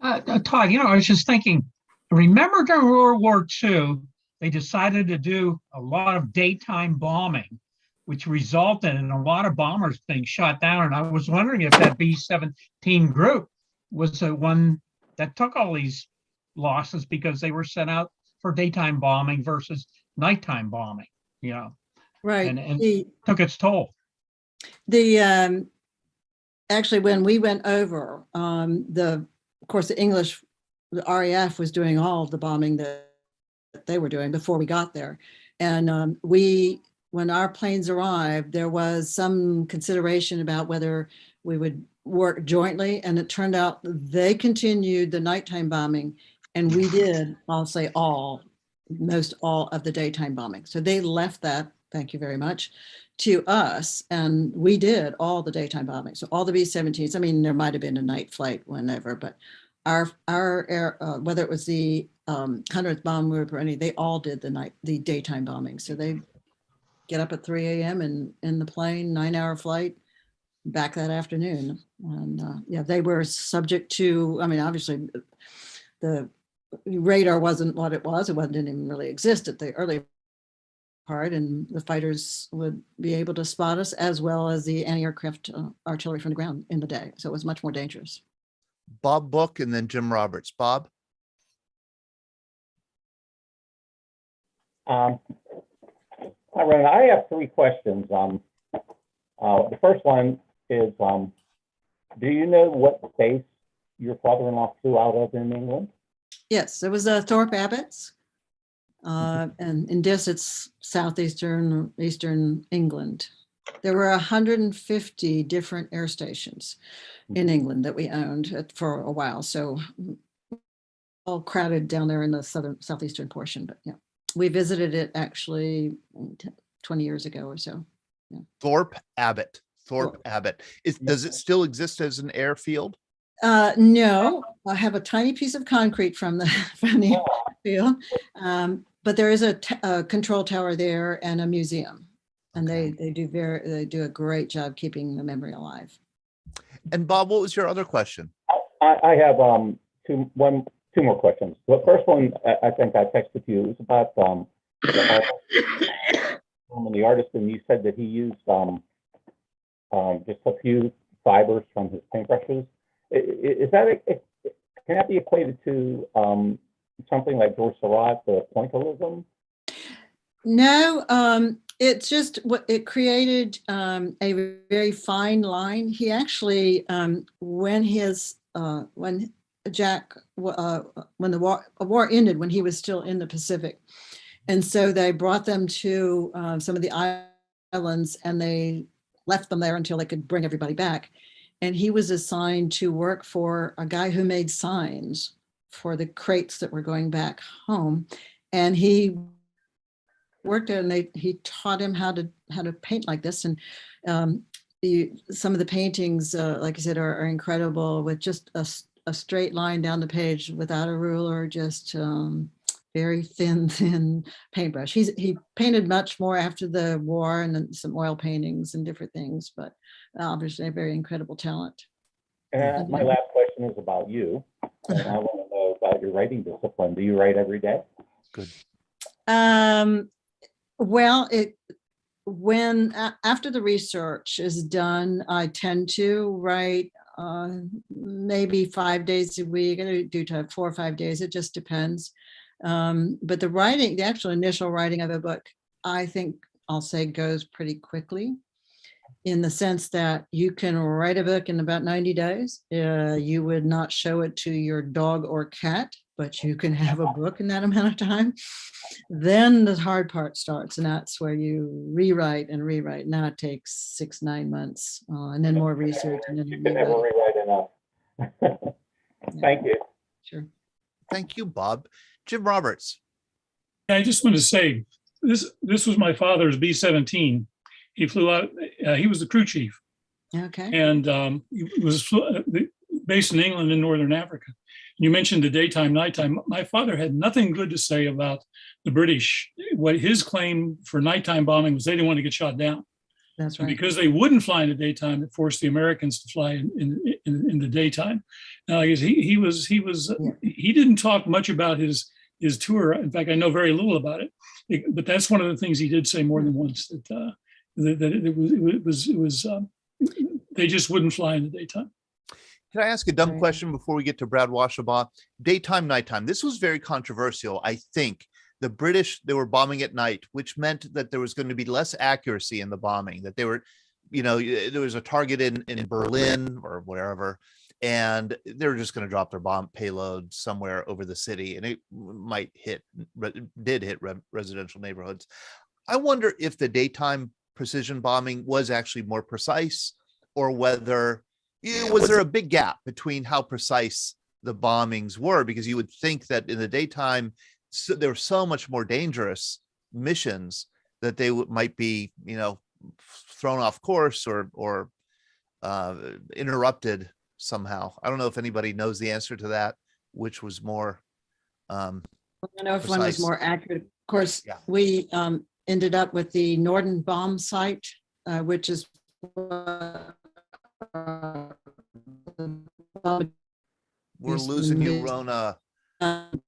L: Todd, I was just thinking, remember during World War II, they decided to do a lot of daytime bombing, which resulted in a lot of bombers being shot down. And I was wondering if that B-17 group was the one that took all these losses because they were sent out for daytime bombing versus nighttime bombing,
A: Right.
L: And took its toll.
A: Actually, when we went over, of course, the RAF was doing all of the bombing that they were doing before we got there. And when our planes arrived, there was some consideration about whether we would work jointly. And it turned out they continued the nighttime bombing. And we did, I'll say all, most all of the daytime bombing. So they left that, thank you very much, to us, and we did all the daytime bombing. So all the B-17s, I mean, there might have been a night flight whenever, but our air, whether it was the 100th Bomb Group or any, they all did the daytime bombing. So they get up at 3 a.m. and in the plane, 9-hour flight, back that afternoon. And yeah, they were subject to, I mean, obviously the radar wasn't what it was. It didn't even really exist at the early part, and the fighters would be able to spot us as well as the anti-aircraft artillery from the ground in the day. So it was much more dangerous.
B: Bob Book and then Jim Roberts. Bob?
F: Hi, Rona. I have 3 questions. The first one is, do you know what base your father-in-law flew out of in England?
A: Yes, it was Thorpe Abbott's. And in this, it's southeastern, eastern England. There were 150 different air stations in England that we owned for a while. So all crowded down there in the southeastern portion. But yeah, we visited it actually 20 years ago or so. Yeah.
B: Thorpe Abbott. Does it still exist as an airfield?
A: No, I have a tiny piece of concrete from the field, but there is a control tower there and a museum, and they do a great job keeping the memory alive.
B: And Bob, what was your other question?
F: I have two more questions. The first one, I think I texted you. It was about the artist, and you said that he used just a few fibers from his paintbrushes. Is that can that be equated to something like George Seurat, the pointillism?
A: No, it's just what it created a very fine line. He actually, when Jack, when the war ended, when he was still in the Pacific, and so they brought them to some of the islands, and they left them there until they could bring everybody back. And he was assigned to work for a guy who made signs for the crates that were going back home. And he worked there, and he taught him how to paint like this. And some of the paintings, like I said, are incredible, with just a straight line down the page without a ruler, just very thin paintbrush. He painted much more after the war, and then some oil paintings and different things, but obviously a very incredible talent.
F: And my last question is about you, and I want to know about your writing discipline. Do you write every day?
B: Good.
A: Well, after the research is done, I tend to write maybe 5 days a week. I do 4 or 5 days. It just depends. But the actual initial writing of a book, I think I'll say goes pretty quickly, in the sense that you can write a book in about 90 days. You would not show it to your dog or cat, but you can have a book in that amount of time. Then the hard part starts, and that's where you rewrite and rewrite. Now it takes 6-9 months, and then more research. And then
F: you can never rewrite enough. Thank you.
A: Sure.
B: Thank you, Bob. Jim Roberts.
D: I just want to say, this was my father's B-17. He flew out, he was the crew chief.
A: Okay.
D: And he was based in England and Northern Africa. You mentioned the daytime, nighttime. My father had nothing good to say about the British. What his claim for nighttime bombing was they didn't want to get shot down.
A: That's right.
D: And because they wouldn't fly in the daytime, it forced the Americans to fly in the daytime. Now, I guess he didn't talk much about his tour. In fact, I know very little about it. But that's one of the things he did say more than once, that they just wouldn't fly in the daytime.
B: Can I ask a dumb question before we get to Brad Washabaugh? Daytime, nighttime. This was very controversial. I think the British, they were bombing at night, which meant that there was going to be less accuracy in the bombing, that they were, there was a target in Berlin or wherever, and they were just going to drop their bomb payload somewhere over the city, and it did hit residential neighborhoods. I wonder if the daytime precision bombing was actually more precise, or whether was there a big gap between how precise the bombings were, because you would think that in the daytime there were so much more dangerous missions that they might be, thrown off course or interrupted somehow. I don't know if anybody knows the answer to that, which was more.
A: I know if one was
B: precise.
A: more accurate. Of course,
B: Yeah.
A: we ended up with the Norton bomb site, which is
B: We're losing you, Rona.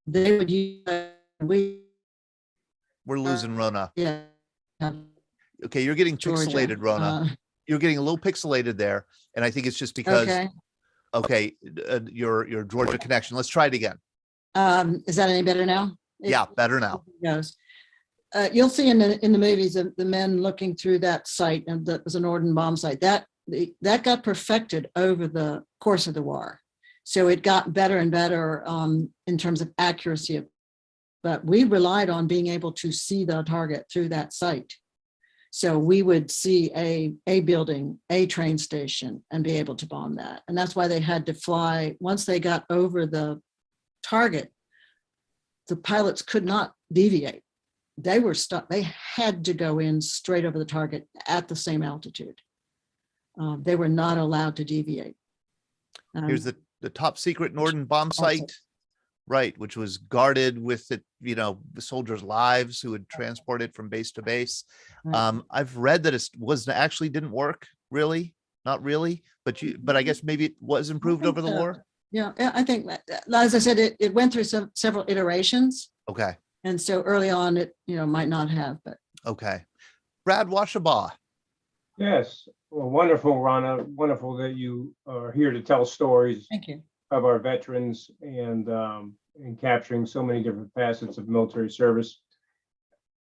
A: They would use
B: We're losing Rona.
A: yeah.
B: Okay, you're getting
A: Georgia.
B: pixelated, Rona. You're getting a little pixelated there, and I think it's just because.
A: Okay.
B: Your Georgia connection. Let's try it again.
A: Is that any better now?
B: Yeah, better now.
A: Goes. You'll see in the movies the men looking through that site, and that was a Norton bomb site. That got perfected over the course of the war, so it got better and better in terms of accuracy. But we relied on being able to see the target through that site. So we would see a building, a train station, and be able to bomb that. And that's why they had to fly. Once they got over the target, the pilots could not deviate. They were stuck. They had to go in straight over the target at the same altitude. They were not allowed to deviate.
B: Here's the top secret Norton bomb site, right, which was guarded with the soldiers' lives who would transport it from base to base.
A: Right.
B: I've read that it didn't work, really, not really, but I guess maybe it was improved over the war.
A: Yeah, I think that, as I said, it went through several iterations.
B: Okay.
A: And so early on, it might not have, but.
B: Okay. Brad Washabaugh.
G: Yes, well, wonderful, Rona. Wonderful that you are here to tell stories
A: Thank you.
G: of our veterans and capturing so many different facets of military service.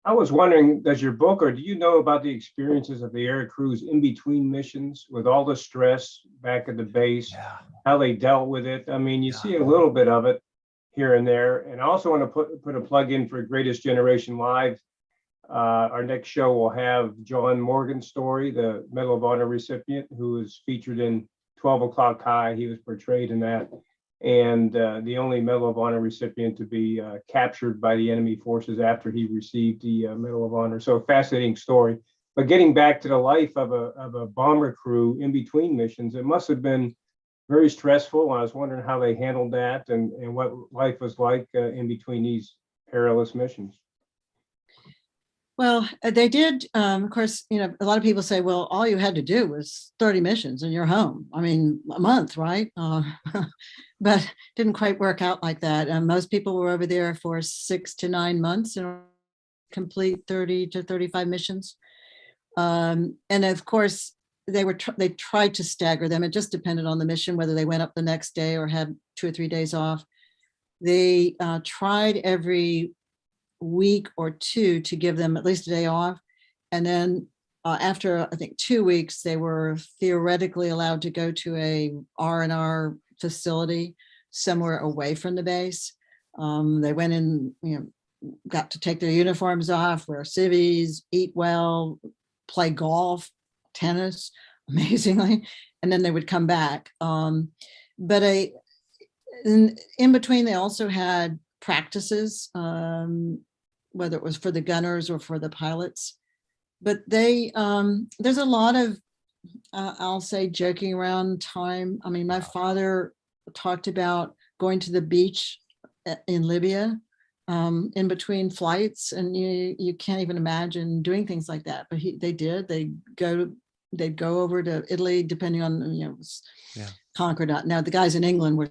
G: I was wondering, does your book, or do you know about the experiences of the air crews in between missions with all the stress back at the base, how they dealt with it? I mean, you see a little bit of it here and there. And I also want to put a plug in for Greatest Generation Live. Our next show will have John Morgan's story, the Medal of Honor recipient, who was featured in 12 O'Clock High. He was portrayed in that. And the only Medal of Honor recipient to be captured by the enemy forces after he received the Medal of Honor. So a fascinating story. But getting back to the life of a bomber crew in between missions, it must have been very stressful. I was wondering how they handled that and what life was like in between these perilous missions.
A: Well, they did, of course, a lot of people say, well, all you had to do was 30 missions and you're home. I mean, a month, right? But didn't quite work out like that. Most people were over there for 6 to 9 months and complete 30 to 35 missions. And of course, they tried to stagger them. It just depended on the mission, whether they went up the next day or had 2 or 3 days off. They tried every week or two to give them at least a day off. And then after, I think, 2 weeks, they were theoretically allowed to go to a R&R facility somewhere away from the base. They went in, got to take their uniforms off, wear civvies, eat well, play golf, tennis, amazingly, and then they would come back. But in between, they also had practices, whether it was for the gunners or for the pilots. But there's a lot of, I'll say, joking around time. I mean, my father talked about going to the beach in Libya in between flights, and you can't even imagine doing things like that. But they did. They'd go over to Italy, depending on Concord. Now the guys in England were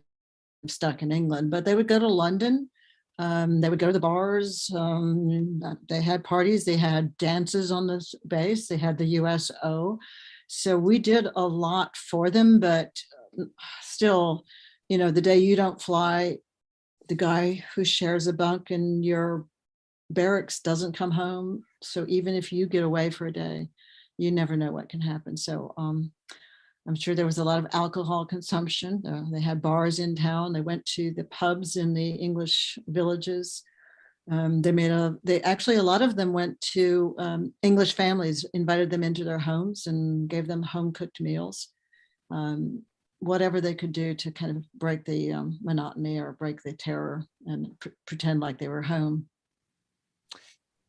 A: stuck in England, but they would go to London. They would go to the bars. They had parties. They had dances on the base. They had the USO. So we did a lot for them, but still, the day you don't fly, the guy who shares a bunk in your barracks doesn't come home. So even if you get away for a day, you never know what can happen. So I'm sure there was a lot of alcohol consumption. They had bars in town. They went to the pubs in the English villages. A lot of them went to English families, invited them into their homes and gave them home cooked meals. whatever they could do to kind of break the monotony or break the terror and pretend like they were home.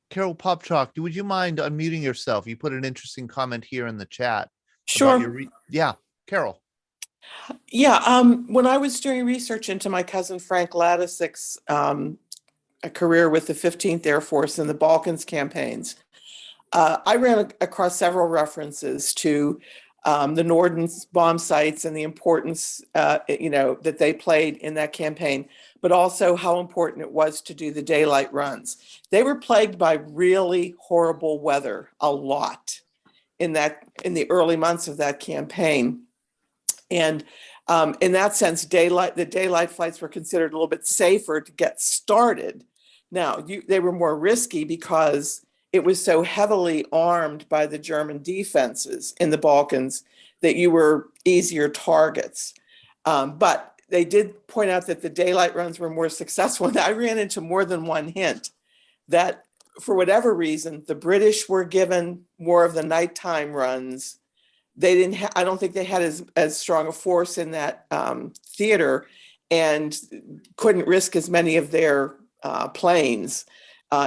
B: Carol Popchalk, would you mind unmuting yourself? You put an interesting comment here in the chat.
M: Sure.
B: Yeah, Carol.
M: Yeah. When I was doing research into my cousin Frank Ladisick's a career with the 15th Air Force in the Balkans campaigns, I ran across several references to the Norton bomb sites and the importance, that they played in that campaign, but also how important it was to do the daylight runs. They were plagued by really horrible weather a lot in the early months of that campaign. And in that sense, the daylight flights were considered a little bit safer to get started. Now, they were more risky because it was so heavily armed by the German defenses in the Balkans that you were easier targets. But they did point out that the daylight runs were more successful. And I ran into more than one hint that for whatever reason, the British were given more of the nighttime runs. They didn't. I don't think they had as strong a force in that theater, and couldn't risk as many of their planes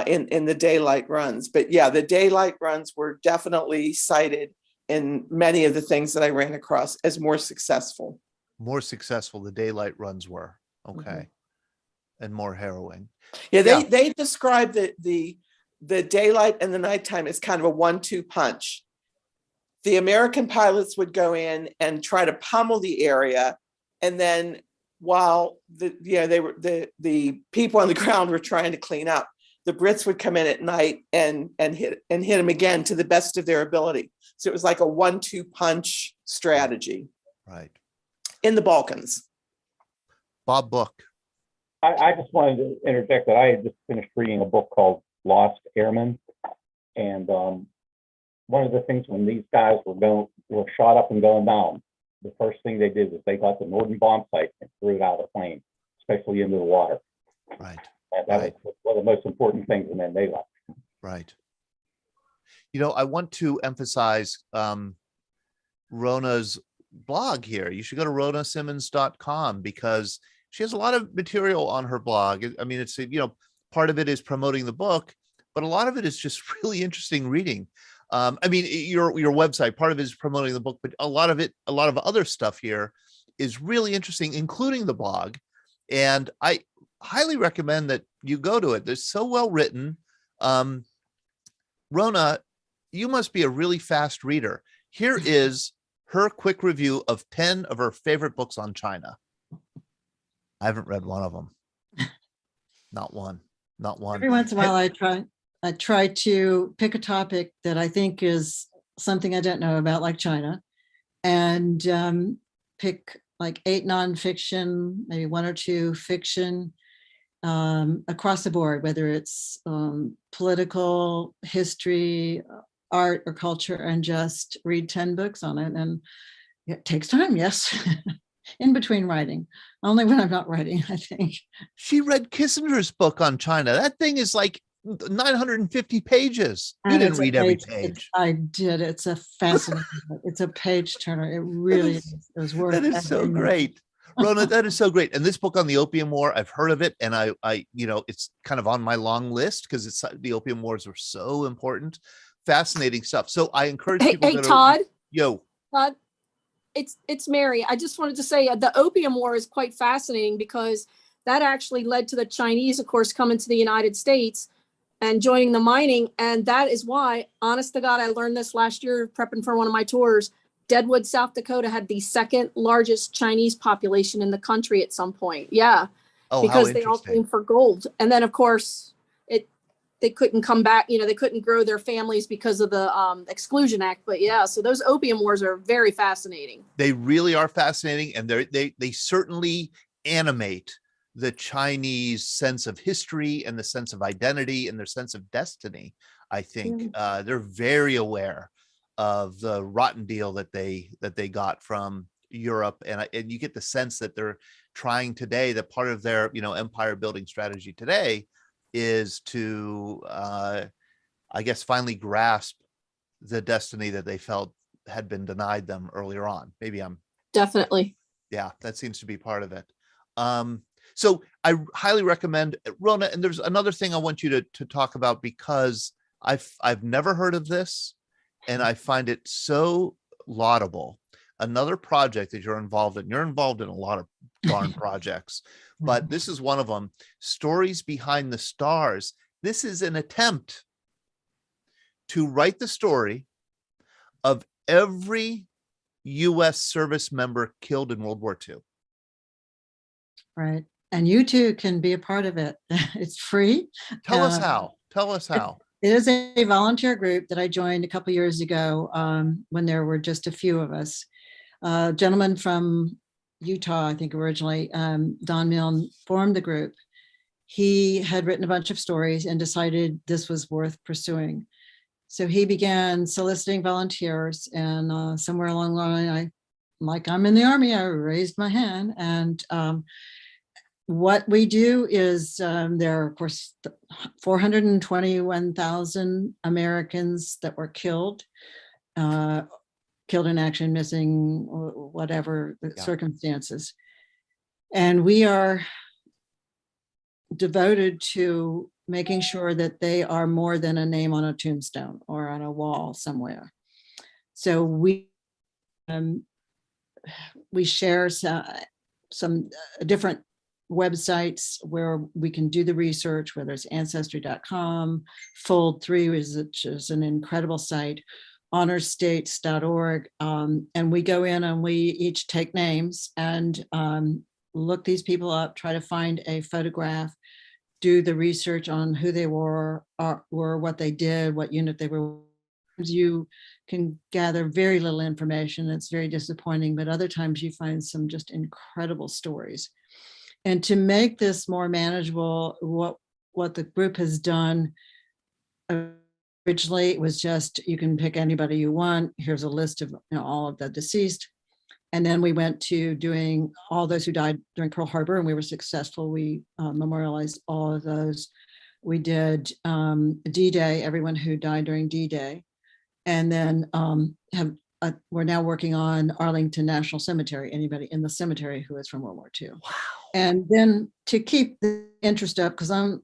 M: in the daylight runs. But yeah, the daylight runs were definitely cited in many of the things that I ran across as more successful.
B: More successful, the daylight runs were. Okay.
M: Mm-hmm.
B: And more harrowing.
M: Yeah, they described the daylight and the nighttime as kind of a 1-2 punch. The American pilots would go in and try to pummel the area, and then while the people on the ground were trying to clean up, the Brits would come in at night and hit them again to the best of their ability. So it was like a 1-2 punch strategy.
B: Right.
M: In the Balkans.
B: Bob Book.
F: I just wanted to interject that I had just finished reading a book called Lost Airmen. And one of the things when these guys were shot up and going down, the first thing they did was they got the Norton bomb site and threw it out of the plane, especially into the water.
B: Right.
F: And that was one of the most important things, and then they left.
B: Right. I want to emphasize Rona's blog here. You should go to ronasimmons.com because she has a lot of material on her blog. I mean, it's, part of it is promoting the book, but a lot of it is just really interesting reading. I mean, your website, part of it is promoting the book, but a lot of other stuff here is really interesting, including the blog. And I highly recommend that you go to it. They're so well written. Rona, you must be a really fast reader. Here is her quick review of 10 of her favorite books on China. I haven't read one of them. Not one.
A: Every once in a while I try to pick a topic that I think is something I don't know about, like China, and pick like 8 nonfiction, maybe 1 or 2 fiction, across the board, whether it's political, history, art, or culture, and just read 10 books on it. And it takes time, yes, in between writing. Only when I'm not writing, I think.
B: She read Kissinger's book on China. That thing is like 950 pages. You didn't read every page.
A: I did. It's a fascinating book. It's a page turner. It really is. It was worth it.
B: That is so great. Rona, that is so great. And this book on the Opium War, I've heard of it, and I it's kind of on my long list because the Opium Wars were so important. Fascinating stuff. So I encourage people.
H: Hey, Todd.
B: Todd,
H: it's Mary. I just wanted to say the Opium War is quite fascinating because that actually led to the Chinese, of course, coming to the United States and joining the mining. And that is why, honest to God, I learned this last year prepping for one of my tours. Deadwood, South Dakota had the second largest Chinese population in the country at some point. Yeah.
B: Oh,
H: because they all came for gold. And then, of course, they couldn't come back. They couldn't grow their families because of the Exclusion Act. But yeah, so those Opium Wars are very fascinating.
B: They really are fascinating. And they certainly animate the Chinese sense of history and the sense of identity and their sense of destiny. I think they're very aware of the rotten deal that they got from Europe, and you get the sense that they're trying today, that part of their empire building strategy today is to I guess finally grasp the destiny that they felt had been denied them earlier on. Maybe I'm
H: definitely
B: Yeah, that seems to be part of it. So I highly recommend Rona. And there's another thing I want you to talk about, because I've never heard of this, and I find it so laudable. Another project that you're involved in. You're involved in a lot of darn projects, but this is one of them. Stories Behind the Stars. This is an attempt to write the story of every U.S. service member killed in World War II.
A: Right. And you too can be a part of it. It's free.
B: Tell us how. Tell us how.
A: It is a volunteer group that I joined a couple years ago when there were just a few of us. A gentleman from Utah, I think originally, Don Milne, formed the group. He had written a bunch of stories and decided this was worth pursuing. So he began soliciting volunteers, and somewhere along the line, I'm in the Army, I raised my hand. And what we do is there are, of course, 421,000 Americans that were killed in action, missing, or whatever the circumstances. And we are devoted to making sure that they are more than a name on a tombstone or on a wall somewhere. So we share some different websites where we can do the research, whether it's ancestry.com, Fold3, which is an incredible site, honorstates.org. And we go in and we each take names and look these people up, try to find a photograph, do the research on who they were, what they did, what unit they were. You can gather very little information. It's very disappointing, but other times you find some just incredible stories. And to make this more manageable, what the group has done, originally it was just, you can pick anybody you want. Here's a list of all of the deceased. And then we went to doing all those who died during Pearl Harbor, and we were successful. We memorialized all of those. We did D-Day, everyone who died during D-Day. And then we're now working on Arlington National Cemetery, anybody in the cemetery who is from World War II. Wow. And then to keep the interest up, because I'm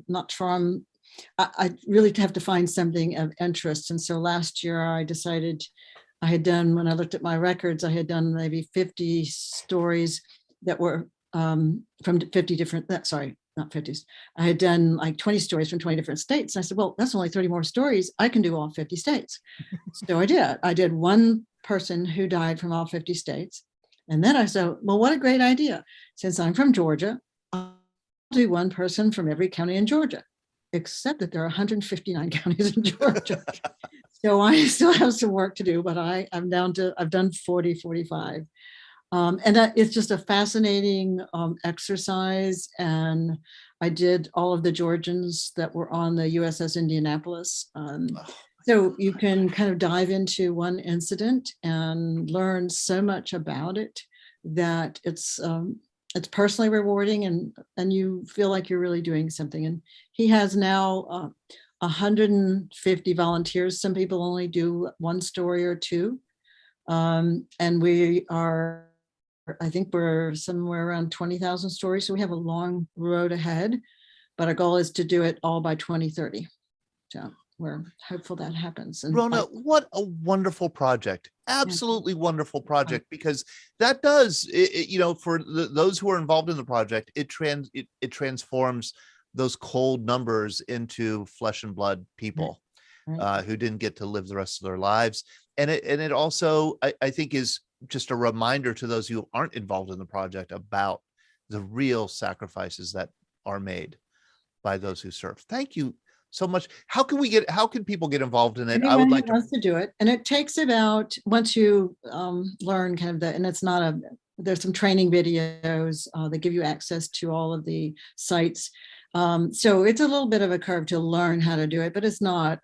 A: not sure I really have to find something of interest. And so last year I decided when I looked at my records, I had done maybe 50 stories that were from 50 different, not 50s. I had done like 20 stories from 20 different states. And I said, well, that's only 30 more stories. I can do all 50 states. So I did. I did one person who died from all 50 states. And then I said, well, what a great idea. Since I'm from Georgia, I'll do one person from every county in Georgia, except that there are 159 counties in Georgia. So I still have some work to do, but I've done 40, 45. And it's just a fascinating exercise. And I did all of the Georgians that were on the USS Indianapolis. So you can kind of dive into one incident and learn so much about it that it's personally rewarding, and you feel like you're really doing something. And he has now 150 volunteers. Some people only do one story or two. And we are, I think we're somewhere around 20,000 stories. So we have a long road ahead, but our goal is to do it all by 2030. So we're hopeful that happens. And
B: Rona, what a wonderful project. Absolutely wonderful project, because that does, for those who are involved in the project, it transforms those cold numbers into flesh and blood people who didn't get to live the rest of their lives. And it also, I think, is just a reminder to those who aren't involved in the project about the real sacrifices that are made by those who serve. Thank you so much. How can people get involved in it?
A: Anyone
B: I would like
A: to do it. And it takes about, once you learn kind of that, and it's not there's some training videos that give you access to all of the sites. So it's a little bit of a curve to learn how to do it, but it's not,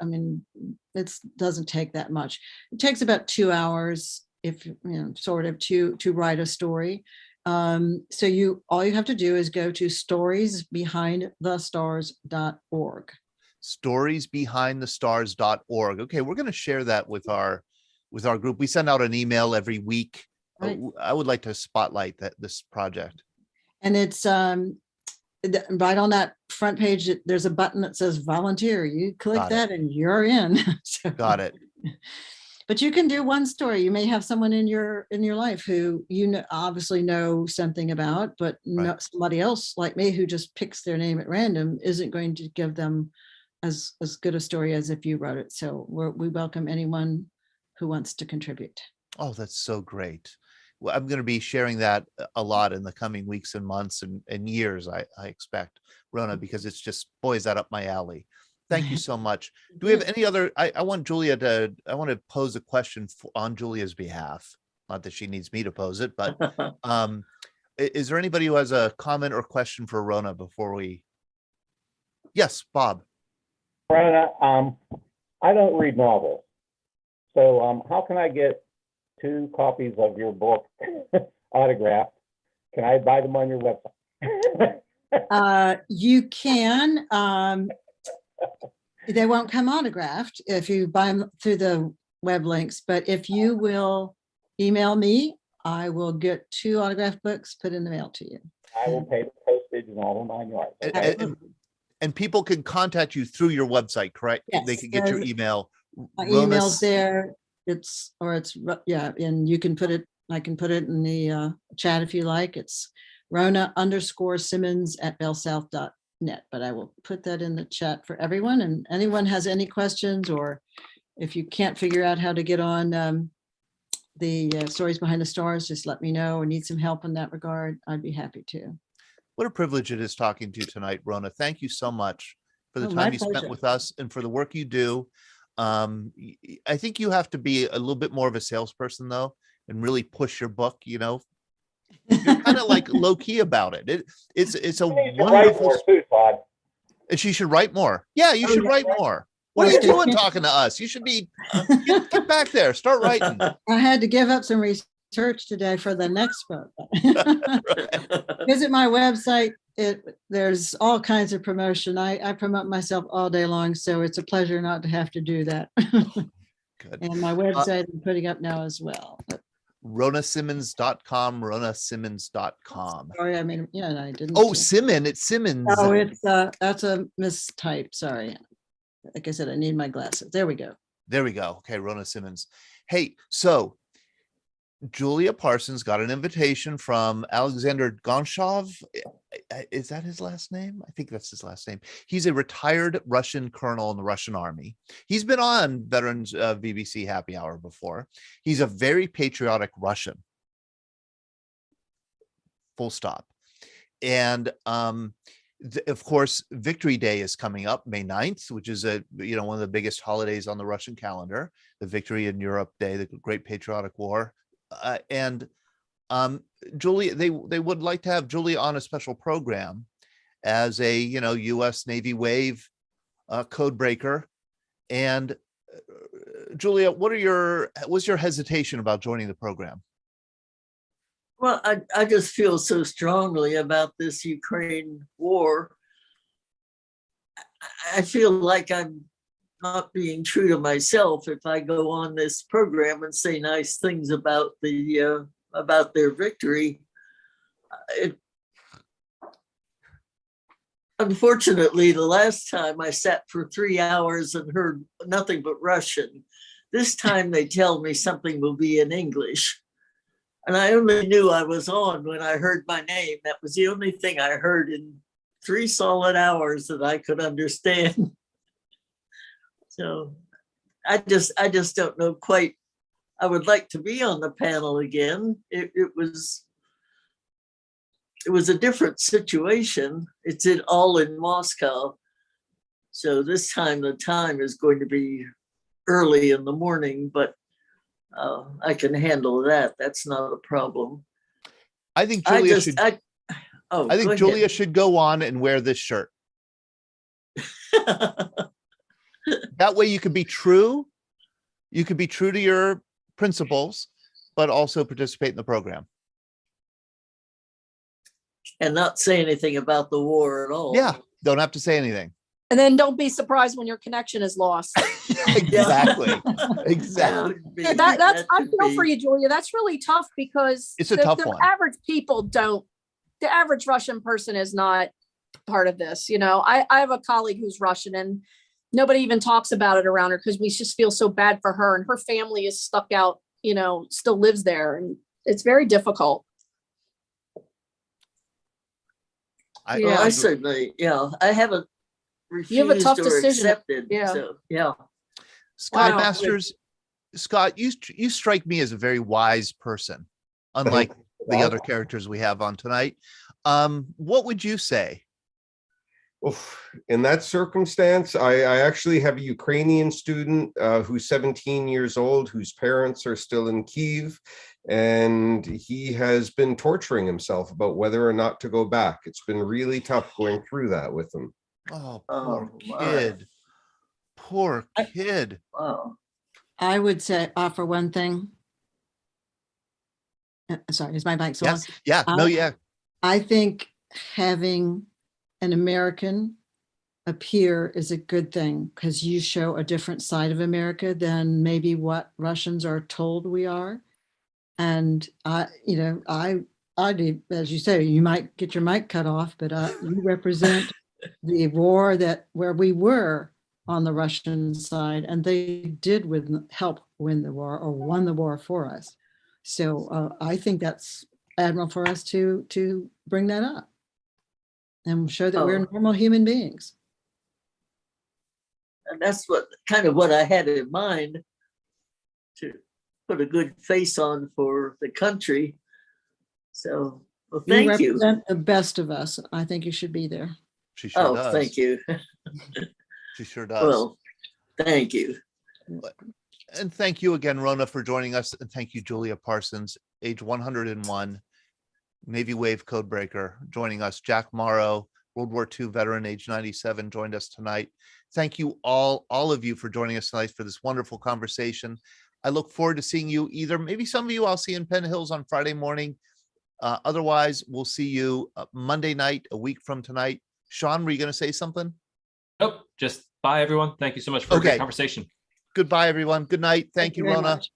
A: it doesn't take that much. It takes about 2 hours to write a story. So all you have to do is go to storiesbehindthestars.org.
B: storiesbehindthestars.org. Okay, we're going to share that with our group. We send out an email every week
A: Right.
B: I would like to spotlight this project.
A: And it's right on that front page, there's a button that says volunteer. You click
B: Got it.
A: that and you're in. So-
B: Got it.
A: But you can do one story. You may have someone in your life who obviously know something about, but
B: Right.
A: somebody else like me who just picks their name at random isn't going to give them as good a story as if you wrote it. So we welcome anyone who wants to contribute.
B: Oh, that's so great. Well, I'm going to be sharing that a lot in the coming weeks and months and years, I expect, Rona, because it's just, boy, is that up my alley. Thank you so much. Do we have any other, I want to pose a question on Julia's behalf. Not that she needs me to pose it, but is there anybody who has a comment or question for Rona before we? Yes, Bob.
F: Rona, I don't read novels. So how can I get 2 copies of your book autographed? Can I buy them on your website?
A: You can. They won't come autographed if you buy them through the web links, but if you will email me, I will get 2 autographed books put in the mail to you.
F: I will pay the postage and all the 9 yards. Okay?
B: And people can contact you through your website, correct?
A: Yes,
B: They can get your email.
A: My email's there. And you can put it, I can put it in the chat if you like. It's Rona_Simmons@bellsouth.net, but I will put that in the chat for everyone. And anyone has any questions, or if you can't figure out how to get on the Stories Behind the Stars, just let me know, or need some help in that regard. I'd be happy to.
B: What a privilege it is talking to you tonight, Rona. Thank you so much for the
A: Oh, my
B: time you spent
A: pleasure.
B: with us and for the work you do. I think you have to be a little bit more of a salesperson, though, and really push your book. You're kind of like low key about it. It's a wonderful.
F: Too, Todd.
B: And she should write more. Yeah, you should write more. What are you doing talking to us? You should be get back there. Start writing.
A: I had to give up some research today for the next book. Visit my website. There's all kinds of promotion. I promote myself all day long, so it's a pleasure not to have to do that.
B: Good.
A: And my website I'm putting up now as well.
B: RonaSimmons.com, RonaSimmons.com.
A: Sorry, I mean, yeah, I didn't.
B: Oh, Simmons. It's Simmons.
A: Oh, it's that's a mistype. Sorry. Like I said, I need my glasses. There we go.
B: There we go. Okay, Rona Simmons. Hey, so Julia Parsons got an invitation from Alexander Gonchov. Is that his last name? I think that's his last name. He's a retired Russian colonel in the Russian army. He's been on Veterans VBC Happy Hour before. He's a very patriotic Russian. Full stop. And of course, Victory Day is coming up May 9th, which is one of the biggest holidays on the Russian calendar, the Victory in Europe Day, the Great Patriotic War. Julia, they would like to have Julia on a special program as a U.S. Navy wave code breaker. And Julia, what's your hesitation about joining the program?
K: Well, I just feel so strongly about this Ukraine war. I feel like I'm not being true to myself if I go on this program and say nice things about their victory. Unfortunately, the last time I sat for 3 hours and heard nothing but Russian. This time they tell me something will be in English. And I only knew I was on when I heard my name. That was the only thing I heard in 3 solid hours that I could understand. So I just don't know quite. I would like to be on the panel again. It was a different situation. It's all in Moscow. So this time the time is going to be early in the morning, but I can handle that. That's not a problem.
B: I think Julia
K: Julia
B: should go on and wear this shirt. That way you could be true. You could be true to your principles, but also participate in the program.
K: And not say anything about the war at all.
B: Yeah, don't have to say anything.
H: And then don't be surprised when your connection is lost.
B: Exactly. Exactly.
H: That's I feel for you, Julia. That's really tough because
B: It's a tough one.
H: average people don't. The average Russian person is not part of this. You know, I have a colleague who's Russian, and nobody even talks about it around her because we just feel so bad for her, and her family is stuck out. You know, still lives there, and it's very difficult.
K: I certainly, I haven't refused
H: You have a tough
K: or
H: decision.
K: accepted.
H: Yeah.
K: So, yeah.
B: Sky
H: Wow.
B: Masters, Scott, you strike me as a very wise person, unlike the other characters we have on tonight. What would you say?
N: Oof. In that circumstance, I actually have a Ukrainian student who's 17 years old, whose parents are still in Kyiv, and he has been torturing himself about whether or not to go back. It's been really tough going through that with him.
B: Oh, poor kid. Poor kid.
K: Wow.
A: I would say offer one thing. Sorry, is my mic still on?
B: Yes. Yeah. No, yeah.
A: I think having an American appear is a good thing because you show a different side of America than maybe what Russians are told we are. And I do, as you say, you might get your mic cut off, but you represent the war where we were on the Russian side, and they did help win the war or won the war for us. So I think that's admirable for us to bring that up and show that we're normal human beings.
K: And that's what I had in mind, to put a good face on for the country. So, well, thank you.
A: Represent the best of us. I think you should be there.
B: She sure does.
K: Thank you.
B: She sure does.
K: Well, thank you.
B: And thank you again, Rona, for joining us. And thank you, Julia Parsons, age 101, Navy Wave Codebreaker, joining us. Jack Morrow, World War II veteran, age 97, joined us tonight. Thank you all of you for joining us tonight for this wonderful conversation. I look forward to seeing you maybe some of you I'll see in Penn Hills on Friday morning. Otherwise, we'll see you Monday night, a week from tonight. Sean, were you going to say something?
C: Nope. Just bye, everyone. Thank you so much for a great conversation.
B: Goodbye, everyone. Good night. Thank you,
A: very
B: Rona.
A: much.